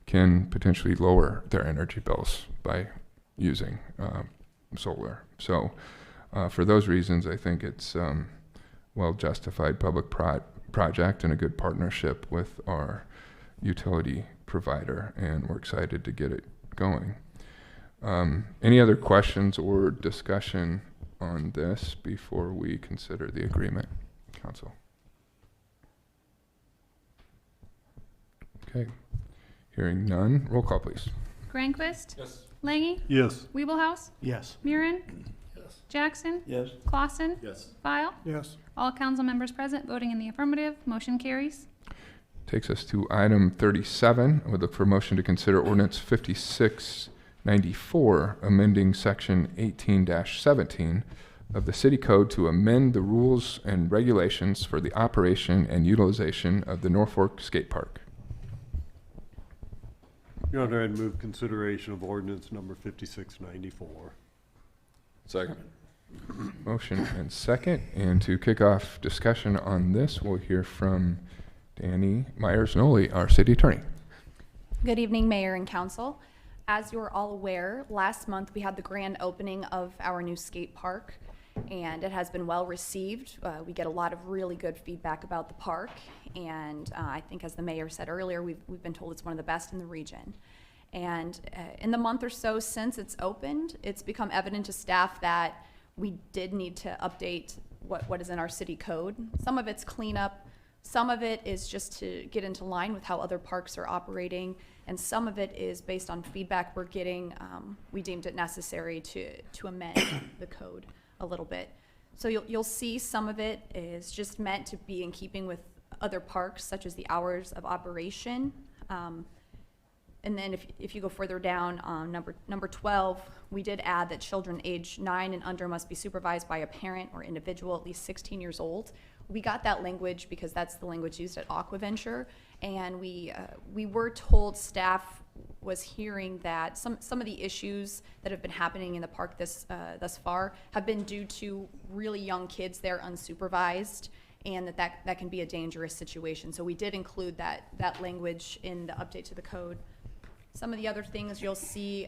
can potentially lower their energy bills by using solar. So for those reasons, I think it's well-justified public project and a good partnership with our utility provider, and we're excited to get it going. Any other questions or discussion on this before we consider the agreement, Council? Okay. Hearing none, roll call, please. Granquist? Yes. Langy? Yes. Weeblehouse? Yes. Murin? Yes. Jackson? Yes. Clausen? Yes. File? Yes. All council members present voting in the affirmative. Motion carries. Takes us to item 37. I would look for a motion to consider ordinance 5694, amending section 18-17 of the city code to amend the rules and regulations for the operation and utilization of the Norfolk Skate Park. Your Honor, I'd move consideration of ordinance number 5694. Second. Motion and second. And to kick off discussion on this, we'll hear from Danny Myers-Noli, our city attorney. Good evening, Mayor and Council. As you're all aware, last month we had the grand opening of our new skate park, and it has been well received. We get a lot of really good feedback about the park, and I think, as the mayor said earlier, we've been told it's one of the best in the region. And in the month or so since it's opened, it's become evident to staff that we did need to update what is in our city code. Some of it's cleanup, some of it is just to get into line with how other parks are operating, and some of it is based on feedback we're getting. We deemed it necessary to amend the code a little bit. So you'll see some of it is just meant to be in keeping with other parks, such as the hours of operation. And then if you go further down, number 12, we did add that children age 9 and under must be supervised by a parent or individual at least 16 years old. We got that language because that's the language used at Aquaventure, and we were told, staff was hearing that some of the issues that have been happening in the park thus far have been due to really young kids there unsupervised, and that can be a dangerous situation. So we did include that language in the update to the code. Some of the other things you'll see,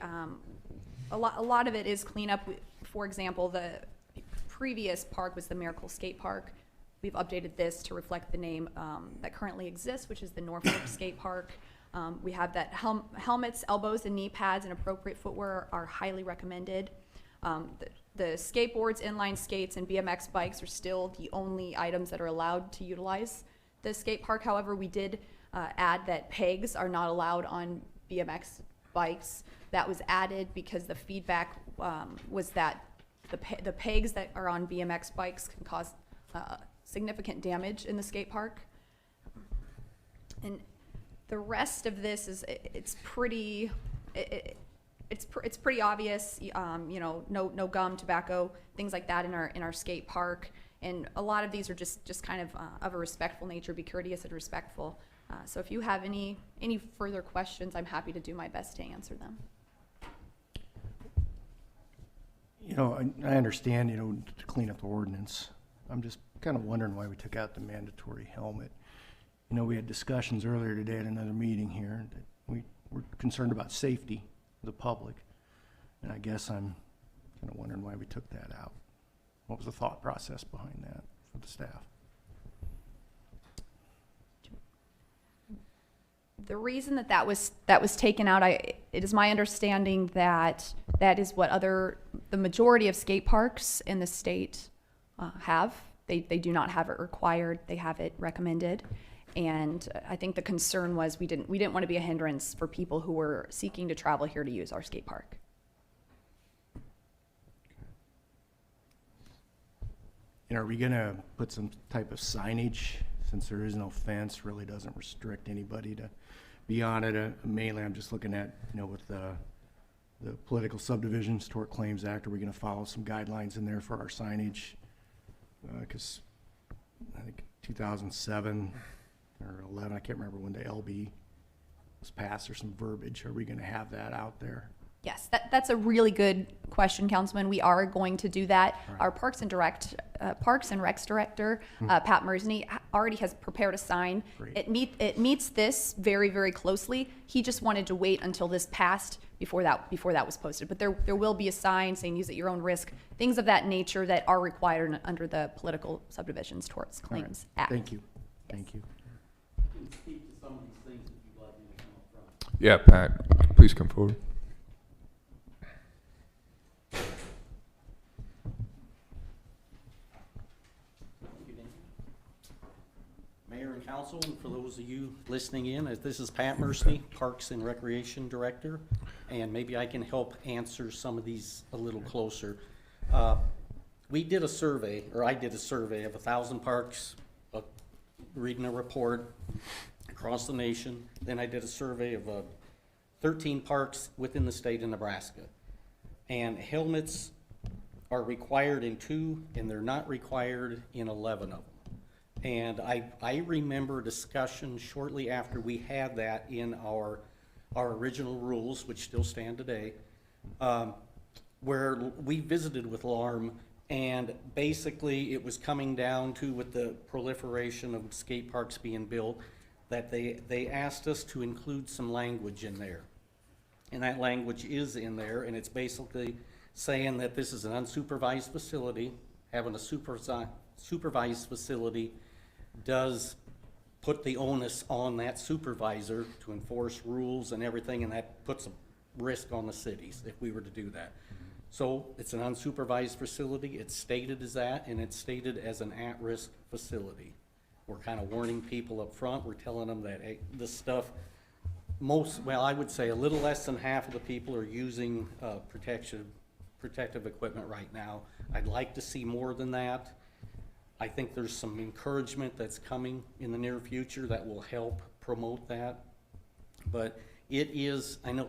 a lot of it is cleanup. For example, the previous park was the Miracle Skate Park. We've updated this to reflect the name that currently exists, which is the Norfolk Skate Park. We have that helmets, elbows, and knee pads and appropriate footwear are highly recommended. The skateboards, inline skates, and BMX bikes are still the only items that are allowed to utilize the skate park. However, we did add that pegs are not allowed on BMX bikes. That was added because the feedback was that the pegs that are on BMX bikes can cause significant damage in the skate park. And the rest of this is it's pretty obvious. You know, no gum, tobacco, things like that in our skate park. And a lot of these are just kind of a respectful nature. Be courteous and respectful. So if you have any further questions, I'm happy to do my best to answer them. You know, I understand, you know, to clean up the ordinance. I'm just kind of wondering why we took out the mandatory helmet. You know, we had discussions earlier today at another meeting here that we're concerned about safety of the public. And I guess I'm kind of wondering why we took that out. What was the thought process behind that for the staff? The reason that was taken out, it is my understanding that is what the majority of skate parks in the state have. They do not have it required. They have it recommended. And I think the concern was we didn't want to be a hindrance for people who were seeking to travel here to use our skate park. And are we gonna put some type of signage, since there is no fence, really doesn't restrict anybody to be on it? Mainly, I'm just looking at, you know, with the Political Subdivisions Tort Claims Act, are we gonna follow some guidelines in there for our signage? Because I think 2007 or 11, I can't remember when the LB was passed, or some verbiage. Are we gonna have that out there? Yes, that's a really good question, Councilman. We are going to do that. Right. Our Parks and Recs Director, Pat Mersney, already has prepared a sign. Great. It meets this very, very closely. He just wanted to wait until this passed before that was posted. But there will be a sign saying use at your own risk, things of that nature that are required under the Political Subdivisions Tort Claims Act. Thank you. Yes. Thank you. Speak to some of these things if you'd like me to come up front. Yeah, Pat, please come forward. Mayor and Council, and for those of you listening in, this is Pat Mersney, Parks and Recreation Director, and maybe I can help answer some of these a little closer. We did a survey, or I did a survey of 1,000 parks, reading a report across the nation. Then I did a survey of 13 parks within the state of Nebraska. And helmets are required in 2, and they're not required in 11 of them. And I remember discussion shortly after we had that in our original rules, which still stand today, where we visited with LARM, and basically it was coming down to, with the proliferation of skate parks being built, that they asked us to include some language in there. And that language is in there, and it's basically saying that this is an unsupervised facility. Having a supervised facility does put the onus on that supervisor to enforce rules and everything, and that puts a risk on the cities if we were to do that. So it's an unsupervised facility, it's stated as that, and it's stated as an at-risk facility. We're kind of warning people up front, we're telling them that, hey, this stuff, I would say a little less than half of the people are using protective equipment right now. I'd like to see more than that. I think there's some encouragement that's coming in the near future that will help promote that. But it is, I know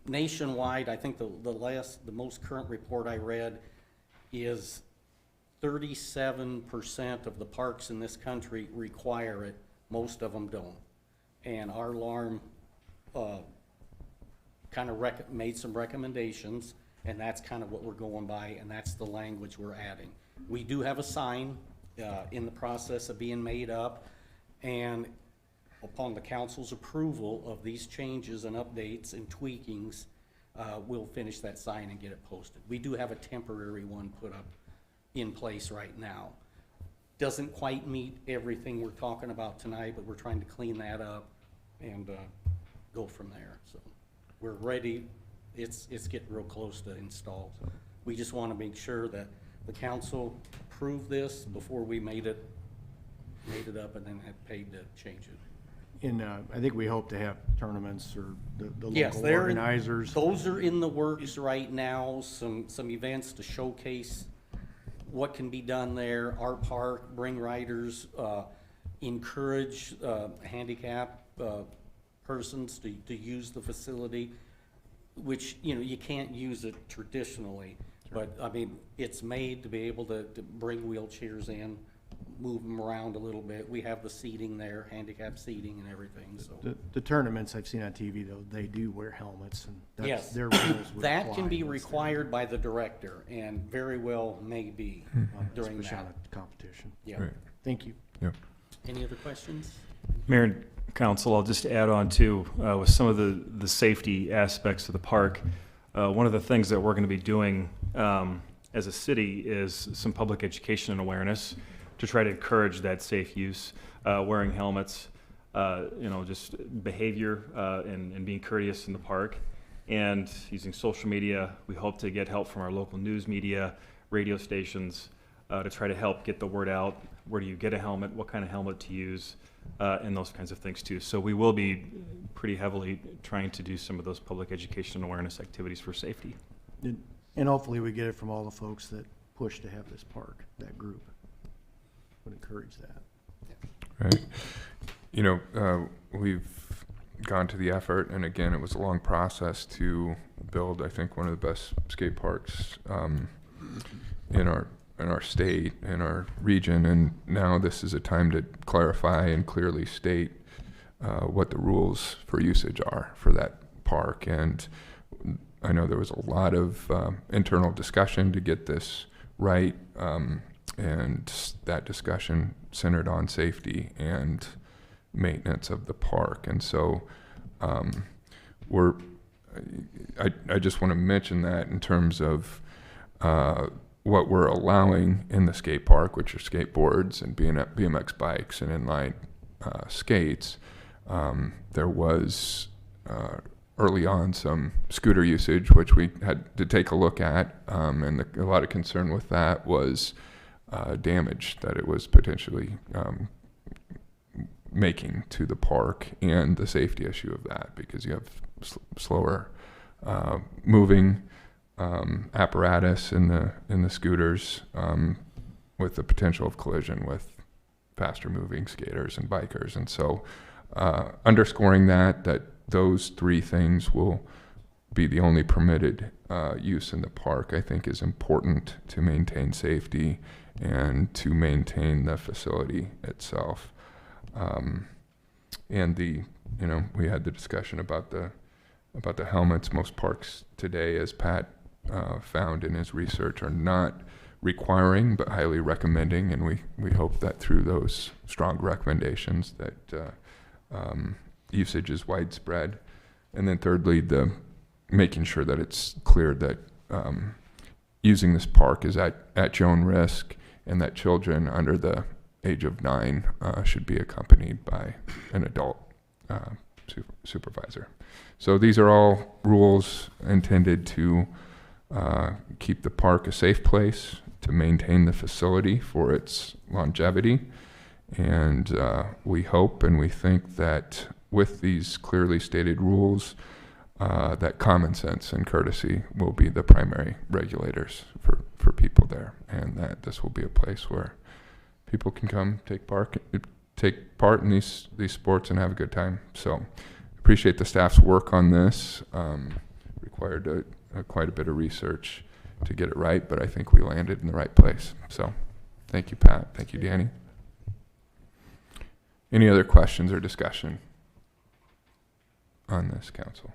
nationwide, I think the most current report I read is 37% of the parks in this country require it. Most of them don't. And our LARM kind of made some recommendations, and that's kind of what we're going by, and that's the language we're adding. We do have a sign in the process of being made up, and upon the council's approval of these changes and updates and tweakings, we'll finish that sign and get it posted. We do have a temporary one put up in place right now. Doesn't quite meet everything we're talking about tonight, but we're trying to clean that up and go from there. So we're ready. It's getting real close to installed. We just want to make sure that the council approved this before we made it up and then had paid to change it. And I think we hope to have tournaments or the Yes, local organizers. those are in the works right now, some events to showcase what can be done there. Our park, bring riders, encourage handicap persons to use the facility, which, you know, you can't use it traditionally. Sure. But, I mean, it's made to be able to bring wheelchairs in, move them around a little bit. We have the seating there, handicap seating and everything, so. The tournaments I've seen on TV, though, they do wear helmets, and that's Yes. their rules would That can apply be in this required by the director, and very well may be area, during especially on that. a competition. Yeah. Right. Thank you. Yep. Any other questions? Mayor and Council, I'll just add on too, with some of the safety aspects of the park. One of the things that we're going to be doing as a city is some public education and awareness to try to encourage that safe use, wearing helmets, just behavior and being courteous in the park. And using social media, we hope to get help from our local news media, radio stations, to try to help get the word out. Where do you get a helmet? What kind of helmet to use? And those kinds of things too. So we will be pretty heavily trying to do some of those public education and awareness activities for safety. And hopefully we get it from all the folks that push to have this park, that group. Would encourage that. Right. You know, we've gone to the effort, and again, it was a long process to build, I think, one of the best skate parks in our state, in our region, and now this is a time to clarify and clearly state what the rules for usage are for that park. And I know there was a lot of internal discussion to get this right, and that discussion centered on safety and maintenance of the park. And so I just want to mention that in terms of what we're allowing in the skate park, which are skateboards and BMX bikes and inline skates. There was early on some scooter usage, which we had to take a look at, and a lot of concern with that was damage that it was potentially making to the park, and the safety issue of that, because you have slower moving apparatus in the scooters, with the potential of collision with faster moving skaters and bikers. And so underscoring that those three things will be the only permitted use in the park, I think is important to maintain safety and to maintain the facility itself. And we had the discussion about the helmets. Most parks today, as Pat found in his research, are not requiring but highly recommending, and we hope that through those strong recommendations that usage is widespread. And then thirdly, the making sure that it's clear that using this park is at your own risk, and that children under the age of 9 should be accompanied by an adult supervisor. So these are all rules intended to keep the park a safe place, to maintain the facility for its longevity. And we hope and we think that with these clearly stated rules, that common sense and courtesy will be the primary regulators for people there, and that this will be a place where people can come take part in these sports and have a good time. So appreciate the staff's work on this. Required quite a bit of research to get it right, but I think we landed in the right place. So thank you, Pat. Thank you, Danny. Any other questions or discussion on this, council?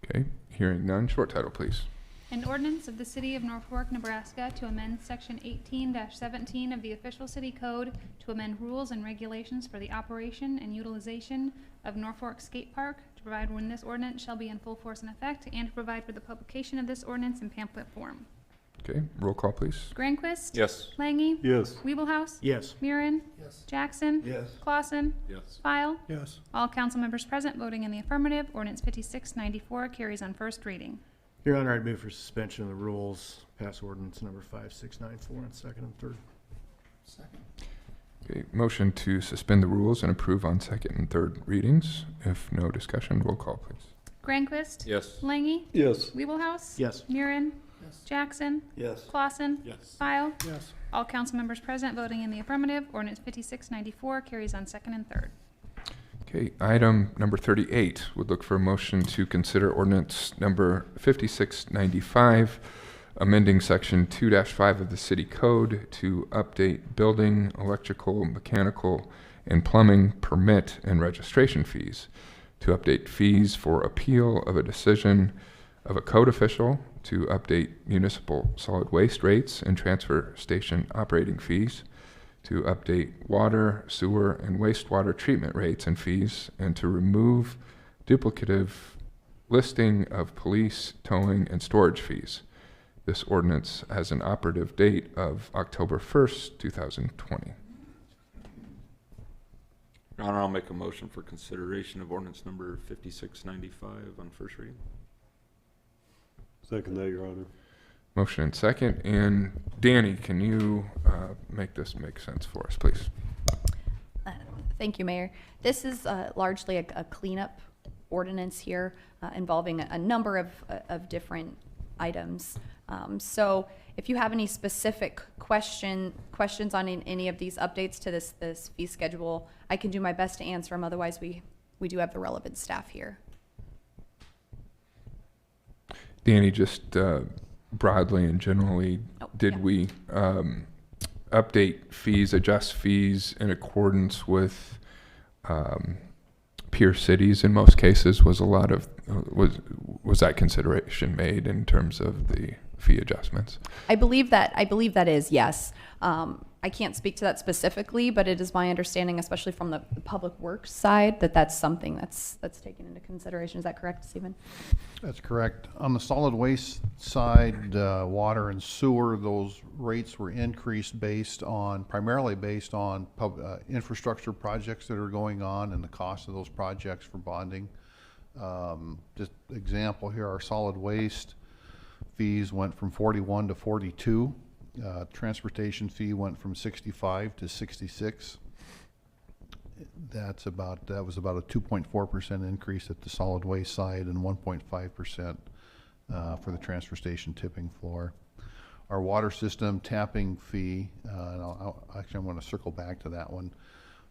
Okay, hearing none. Short title, please. An ordinance of the City of Norfolk, Nebraska to amend Section 18-17 of the Official City Code to amend rules and regulations for the operation and utilization of Norfolk Skate Park, to provide when this ordinance shall be in full force and effect, and to provide for the publication of this ordinance in pamphlet form. Okay, roll call, please. Granquist? Yes. Langy? Yes. Weeblehouse? Yes. Murin? Yes. Jackson? Yes. Clausen? Yes. File? Yes. All council members present voting in the affirmative. Ordinance 5694 carries on first reading. Your Honor, I'd move for suspension of the rules, pass ordinance number 5694 on second and third. Second. Okay, motion to suspend the rules and approve on second and third readings. If no discussion, roll call, please. Granquist? Yes. Langy? Yes. Weeblehouse? Yes. Murin? Yes. Jackson? Yes. Clausen? Yes. File? Yes. All council members present voting in the affirmative. Ordinance 5694 carries on second and third. Okay, item number 38 would look for a motion to consider ordinance number 5695, amending section 2-5 of the city code to update building, electrical, mechanical, and plumbing permit and registration fees, to update fees for appeal of a decision of a code official, to update municipal solid waste rates and transfer station operating fees, to update water, sewer, and wastewater treatment rates and fees, and to remove duplicative listing of police, towing, and storage fees. This ordinance has an operative date of October 1st, 2020. Your Honor, I'll make a motion for consideration of ordinance number 5695 on first reading. Second that, Your Honor. Motion and second. And Danny, can you make this make sense for us, please? Thank you, Mayor. This is largely a cleanup ordinance here involving a number of different items. So if you have any specific questions on any of these updates to this fee schedule, I can do my best to answer them. Otherwise, we do have the relevant staff here. Danny, just broadly and generally, did we update fees, adjust fees in accordance with peer cities in most cases? Was a lot of was that consideration made in terms of the fee adjustments? I believe that is, yes. I can't speak to that specifically, but it is my understanding, especially from the public works side, that that's something that's taken into consideration. Is that correct, Stephen? That's correct. On the solid waste side, water and sewer, those rates were increased primarily based on infrastructure projects that are going on and the cost of those projects for bonding. Just example here, our solid waste fees went from 41 to 42. Transportation fee went from 65 to 66. That was about a 2.4% increase at the solid waste side and 1.5% for the transfer station tipping floor. Our water system tapping fee, and I want to circle back to that one.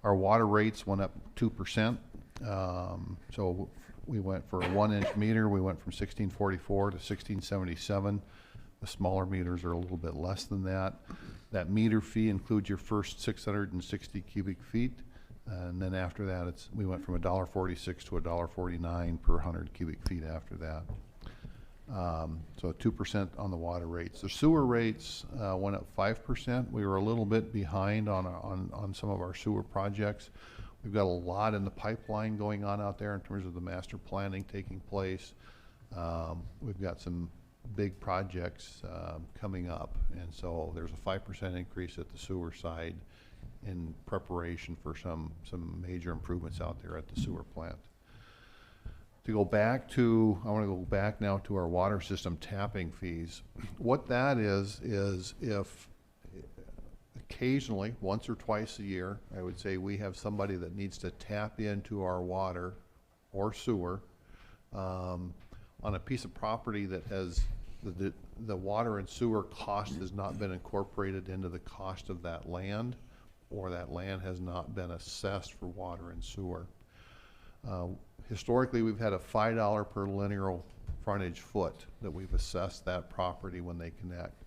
Our water rates went up 2%. So we went for a 1-inch meter, we went from 1644 to 1677. The smaller meters are a little bit less than that. That meter fee includes your first 660 cubic feet. And then after that, we went from $1.46 to $1.49 per 100 cubic feet after that. So 2% on the water rates. The sewer rates went up 5%. We were a little bit behind on some of our sewer projects. We've got a lot in the pipeline going on out there in terms of the master planning taking place. We've got some big projects coming up, and so there's a 5% increase at the sewer side in preparation for some major improvements out there at the sewer plant. I want to go back now to our water system tapping fees. What that is if occasionally, once or twice a year, I would say we have somebody that needs to tap into our water or sewer on a piece of property that has the water and sewer cost has not been incorporated into the cost of that land, or that land has not been assessed for water and sewer. Historically, we've had a $5 per linear frontage foot that we've assessed that property when they connect.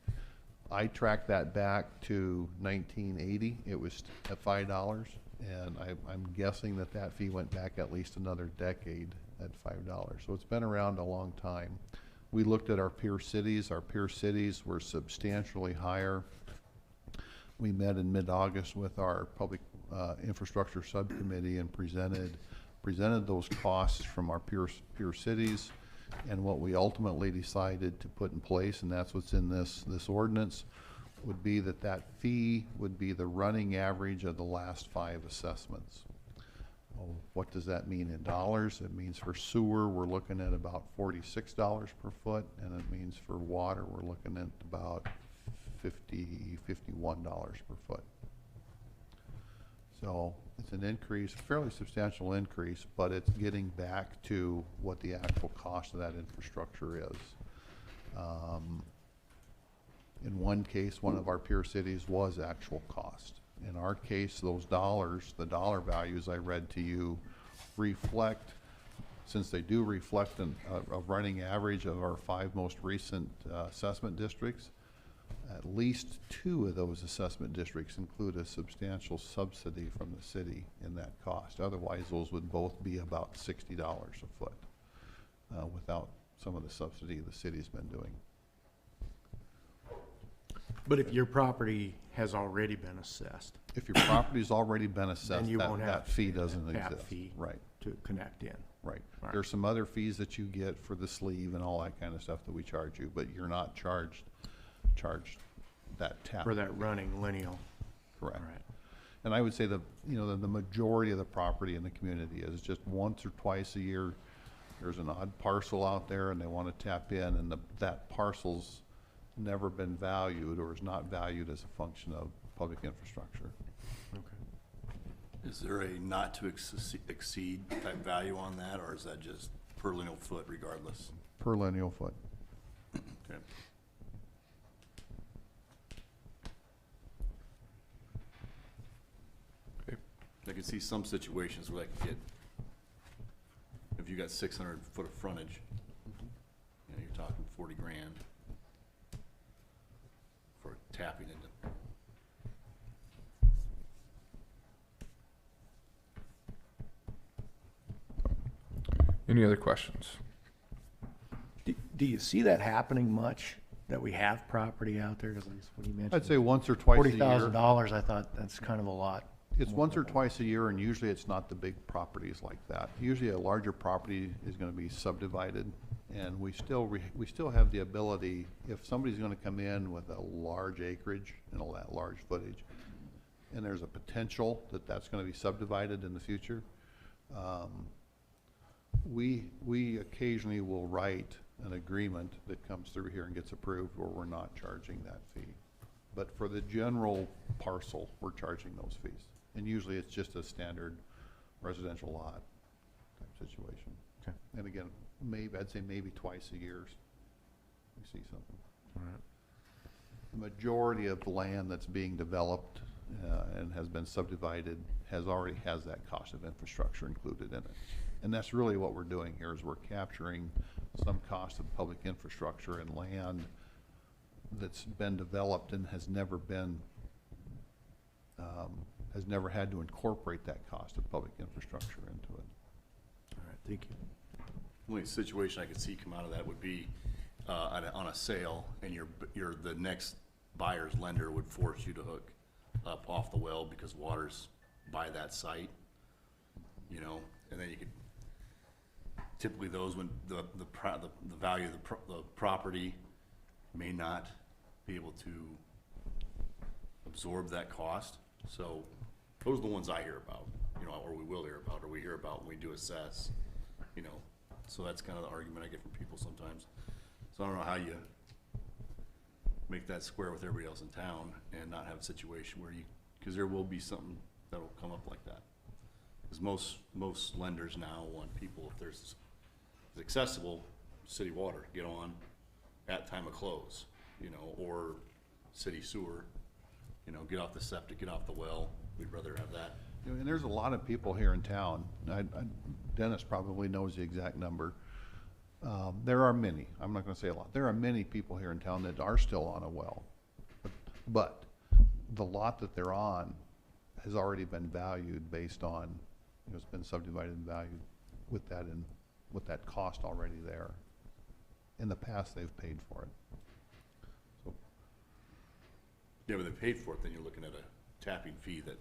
I tracked that back to 1980. It was at $5, and I'm guessing that fee went back at least another decade at $5. So it's been around a long time. We looked at our peer cities. Our peer cities were substantially higher. We met in mid-August with our public infrastructure subcommittee and presented those costs from our peer cities, and what we ultimately decided to put in place, and that's what's in this ordinance, would be that fee would be the running average of the last 5 assessments. Well, what does that mean in dollars? It means for sewer, we're looking at about $46 per foot, and it means for water, we're looking at about $51 per foot. So it's an increase, a fairly substantial increase, but it's getting back to what the actual cost of that infrastructure is. In one case, one of our peer cities was actual cost. In our case, those dollars, the dollar values I read to you, reflect, since they do reflect a running average of our 5 most recent assessment districts, at least 2 of those assessment districts include a substantial subsidy from the city in that cost. Otherwise, those would both be about $60 a foot without some of the subsidy the city's been doing. But if your property has already been assessed, If your property's already been assessed, then you won't that have fee doesn't a tap exist. fee Right. to connect in. Right. Right. There's some other fees that you get for the sleeve and all that kind of stuff that we charge you, but you're not charged that tap. For that running lineal. Correct. Right. And I would say the majority of the property in the community is just once or twice a year, there's an odd parcel out there and they want to tap in, and that parcel's never been valued or is not valued as a function of public infrastructure. Is there a not to exceed type value on that, or is that just per lineal foot regardless? Per lineal foot. Okay. I can see some situations where that could get, if you got 600 foot of frontage, you know, you're talking 40 grand for tapping into. Any other questions? Do you see that happening much, that we have property out there, at least what you mentioned? I'd say once or twice a year. $40,000, I thought that's kind of a lot. It's once or twice a year, and usually it's not the big properties like that. Usually a larger property is going to be subdivided, and we still have the ability, if somebody's going to come in with a large acreage and all that large footage, and there's a potential that that's going to be subdivided in the future, we occasionally will write an agreement that comes through here and gets approved where we're not charging that fee. But for the general parcel, we're charging those fees. And usually it's just a standard residential lot type situation. Okay. And again, I'd say maybe twice a year we see something. All right. The majority of the land that's being developed and has been subdivided, already has that cost of infrastructure included in it. And that's really what we're doing here, is we're capturing some cost of public infrastructure and land that's been developed and has never been, has never had to incorporate that cost of public infrastructure into it. All right, thank you. The only situation I could see come out of that would be on a sale, and the next buyer's lender would force you to hook up off the well because water's by that site, you know, and then you could, typically those, when the value of the property may not be able to absorb that cost. So those are the ones I hear about, you know, or we will hear about, or we hear about when we do assess, you know. So that's kind of the argument I get from people sometimes. So I don't know how you make that square with everybody else in town and not have a situation where you, because there will be something that'll come up like that. Because most lenders now want people, if there's it's accessible, city water, get on at time of close, you know, or city sewer, you know, get off the septic, get off the well. We'd rather have that. You know, and there's a lot of people here in town. Dennis probably knows the exact number. There are many, I'm not gonna say a lot, there are many people here in town that are still on a well. But the lot that they're on has already been valued based on, you know, it's been subdivided and valued with that cost already there. In the past, they've paid for it. So, Yeah, but they paid for it, then you're looking at a tapping fee that,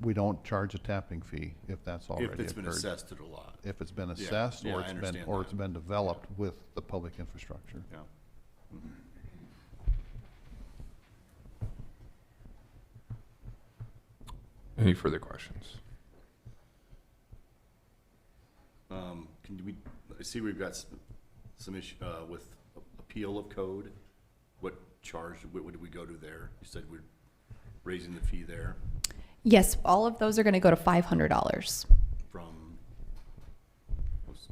we don't charge a tapping fee if that's already occurred. if it's been assessed to the lot. If it's been assessed, Yeah, or I it's been, understand or that. it's been developed with the public infrastructure. Yeah. Mhm. Any further questions? I see we've got some issue with appeal of code. What charge, what would we go to there? You said we're raising the fee there Yes, all of those are going to go to $500. from,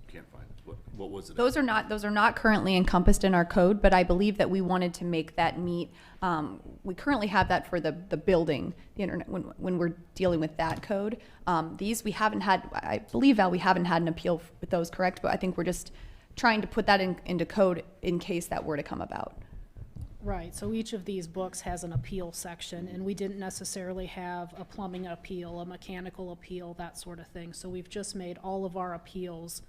can't find it. What was it? Those are not currently encompassed in our code, but I believe that we wanted to make that meet. We currently have that for the building, the internet, when we're dealing with that code. These we haven't had, I believe, Val, we haven't had an appeal with those, correct? But I think we're just trying to put that into code in case that were to come about. Right, so each of these books has an appeal section, and we didn't necessarily have a plumbing appeal, a mechanical appeal, that sort of thing. So we've just made all of our appeals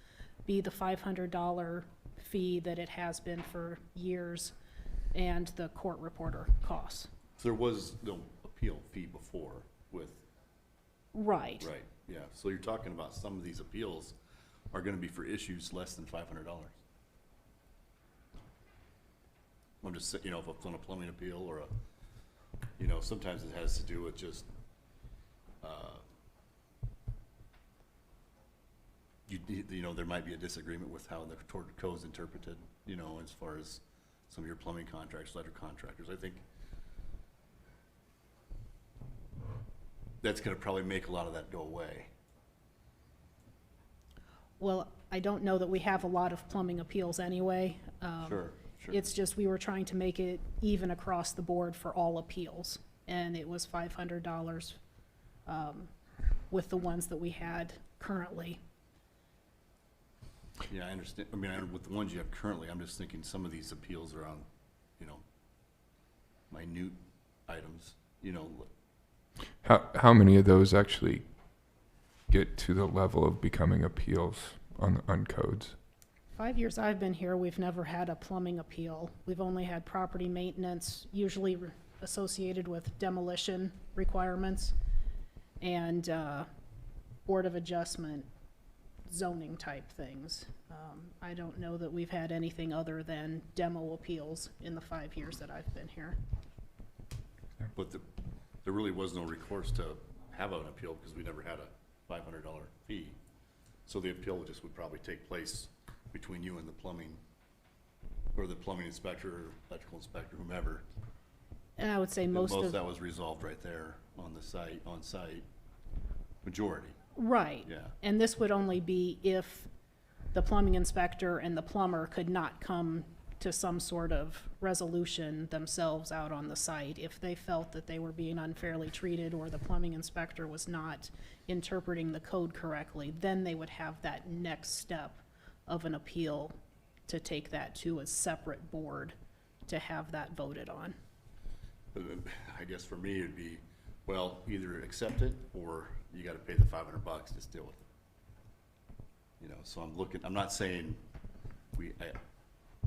be the $500 fee that it has been for years, and the court reporter costs. So there was no appeal fee before with. Right. Right, yeah. So you're talking about some of these appeals are gonna be for issues less than $500. I'm just, you know, if it's on a plumbing appeal or you know, sometimes it has to do with just, you know, there might be a disagreement with how the code's interpreted, you know, as far as some of your plumbing contractors, electric contractors. I think that's gonna probably make a lot of that go away. Well, I don't know that we have a lot of plumbing appeals anyway. Sure. It's just we were trying to make it even across the board for all appeals, and it was $500 with the ones that we had currently. Yeah, I understand. I mean, with the ones you have currently, I'm just thinking some of these appeals are on, you know, minute items, you know. How many of those actually get to the level of becoming appeals on codes? 5 years I've been here, we've never had a plumbing appeal. We've only had property maintenance, usually associated with demolition requirements, and Board of Adjustment zoning type things. I don't know that we've had anything other than demo appeals in the 5 years that I've been here. But there really was no recourse to have an appeal because we never had a $500 fee. So the appeal would probably take place between you and the plumbing, or the plumbing inspector, or electrical inspector, whomever. And I would say most of that was resolved right there on the site, on-site, majority. Right. Yeah. And this would only be if the plumbing inspector and the plumber could not come to some sort of resolution themselves out on the site. If they felt that they were being unfairly treated or the plumbing inspector was not interpreting the code correctly, then they would have that next step of an appeal to take that to a separate board to have that voted on. I guess for me, it'd be, well, either accept it or you gotta pay the $500, just deal with it. You know, so I'm not saying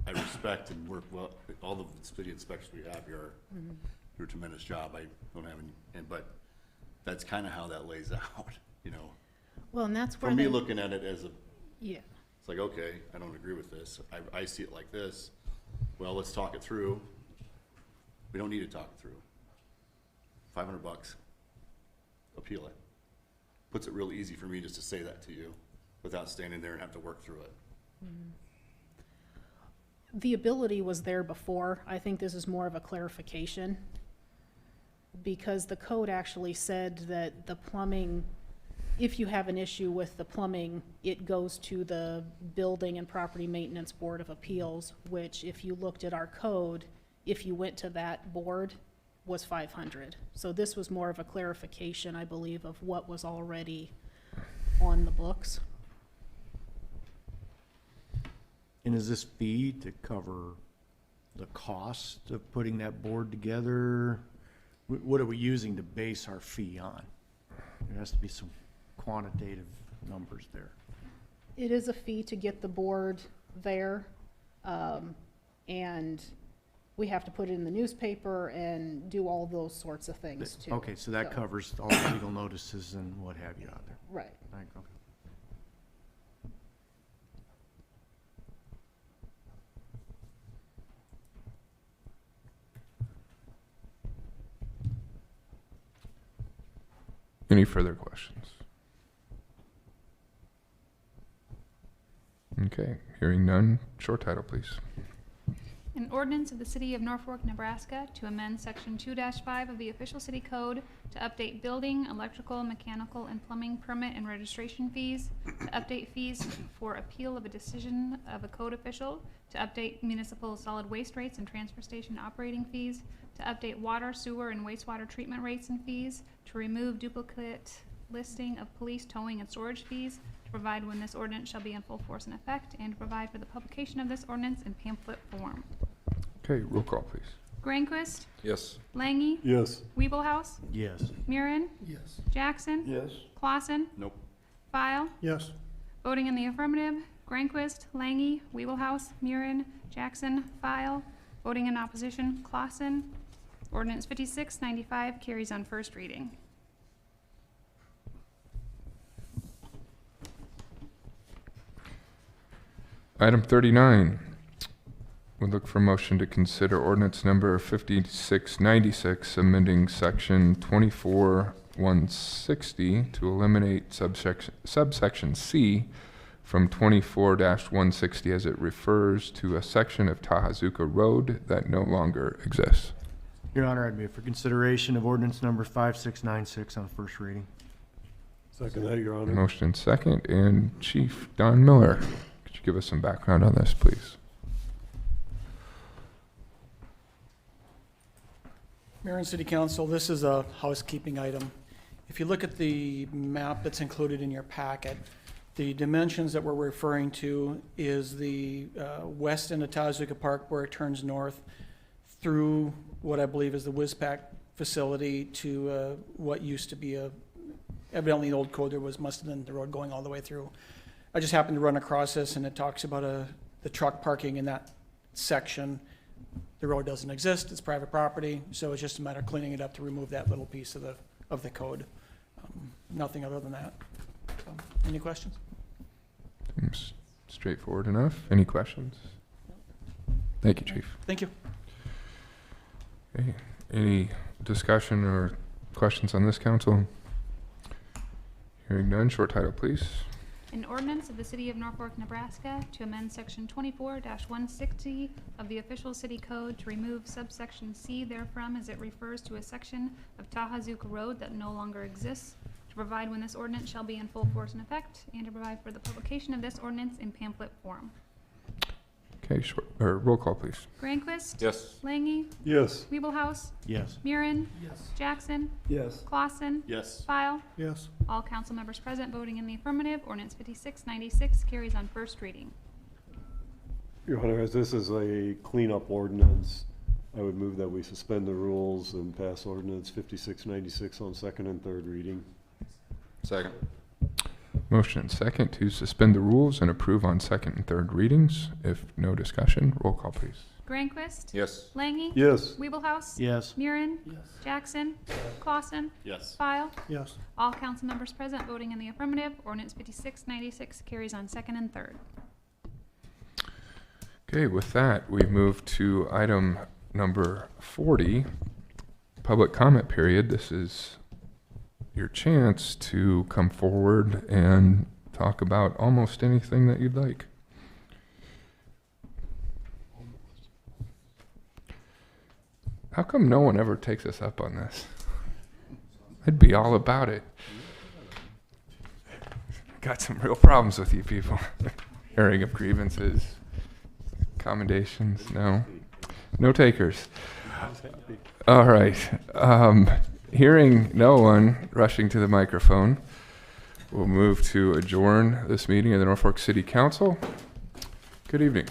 I respect and work well, all the city inspectors we have here do a tremendous job. I don't have any, but that's kind of how that lays out, you know. Well, and that's where For me, looking at it as a, yeah. it's like, okay, I don't agree with this. I see it like this. Well, let's talk it through. We don't need to talk it through. $500, appeal it. Puts it real easy for me just to say that to you without standing there and have to work through it. The ability was there before. I think this is more of a clarification, because the code actually said that the plumbing, if you have an issue with the plumbing, it goes to the Building and Property Maintenance Board of Appeals, which if you looked at our code, if you went to that board, was $500. So this was more of a clarification, I believe, of what was already on the books. And is this fee to cover the cost of putting that board together? What are we using to base our fee on? There has to be some quantitative numbers there. It is a fee to get the board there, and we have to put it in the newspaper and do all those sorts of things too. Okay, so that covers all the legal notices and what have you out there. Right. Okay. Any further questions? Okay, hearing none. Short title, please. An ordinance of the City of Norfolk, Nebraska to amend Section 2-5 of the official city code to update building, electrical, mechanical, and plumbing permit and registration fees, to update fees for appeal of a decision of a code official, to update municipal solid waste rates and transfer station operating fees, to update water, sewer, and wastewater treatment rates and fees, to remove duplicate listing of police towing and storage fees, to provide when this ordinance shall be in full force and effect, and to provide for the publication of this ordinance in pamphlet form. Okay, roll call, please. Grandquist, Yes. Langy, Yes. Weeblehouse, Yes. Murin, Yes. Jackson, Yes. Clausen, Nope. File. Yes. Voting in the affirmative, Grandquist, Langy, Weeblehouse, Murin, Jackson, File. Voting in opposition, Clausen. Ordinance 5695 carries on first reading. Item 39, we look for motion to consider ordinance number 5696, amending section 24-160 to eliminate subsection C from 24-160 as it refers to a section of Tahazuka Road that no longer exists. Your Honor, I'd move for consideration of ordinance number 5696 on first reading. Second that, Your Honor. Motion second, and Chief Don Miller, could you give us some background on this, please? Mayor and City Council, this is a housekeeping item. If you look at the map that's included in your packet, the dimensions that we're referring to is the west end of Tahazuka Park where it turns north through what I believe is the WISPAC facility to what used to be evidently the old code there must have been the road going all the way through. I just happened to run across this and it talks about the truck parking in that section. The road doesn't exist, it's private property, so it's just a matter of cleaning it up to remove that little piece of the code. Nothing other than that. So, any questions? Seems straightforward enough. Any questions? Thank you, Chief. Thank you. Okay. Any discussion or questions on this, council? Hearing none, short title, please. An ordinance of the City of Norfolk, Nebraska to amend Section 24-160 of the official city code to remove subsection C therefrom as it refers to a section of Tahazuka Road that no longer exists, to provide when this ordinance shall be in full force and effect, and to provide for the publication of this ordinance in pamphlet form. Okay, roll call, please. Grandquist. Yes. Langy. Yes. Weeblehouse. Yes. Murin. Yes. Jackson. Yes. Clausen. Yes. File. Yes. All council members present voting in the affirmative. Ordinance 5696 carries on first reading. Your Honor, as this is a cleanup ordinance, I would move that we suspend the rules and pass ordinance 5696 on second and third reading. Second. Motion and second to suspend the rules and approve on second and third readings. If no discussion, roll call, please. Grandquist. Yes. Langy. Yes. Weeblehouse. Yes. Murin. Yes. Jackson. Clausen. Yes. File. Yes. All council members present voting in the affirmative. Ordinance 5696 carries on second and third. Okay, with that, we move to item number 40, public comment period. This is your chance to come forward and talk about almost anything that you'd like. How come no one ever takes us up on this? I'd be all about it. Got some real problems with you people. Hearing of grievances, commendations, no. No takers. All right. Hearing no one rushing to the microphone, we'll move to adjourn this meeting of the Norfolk City Council. Good evening.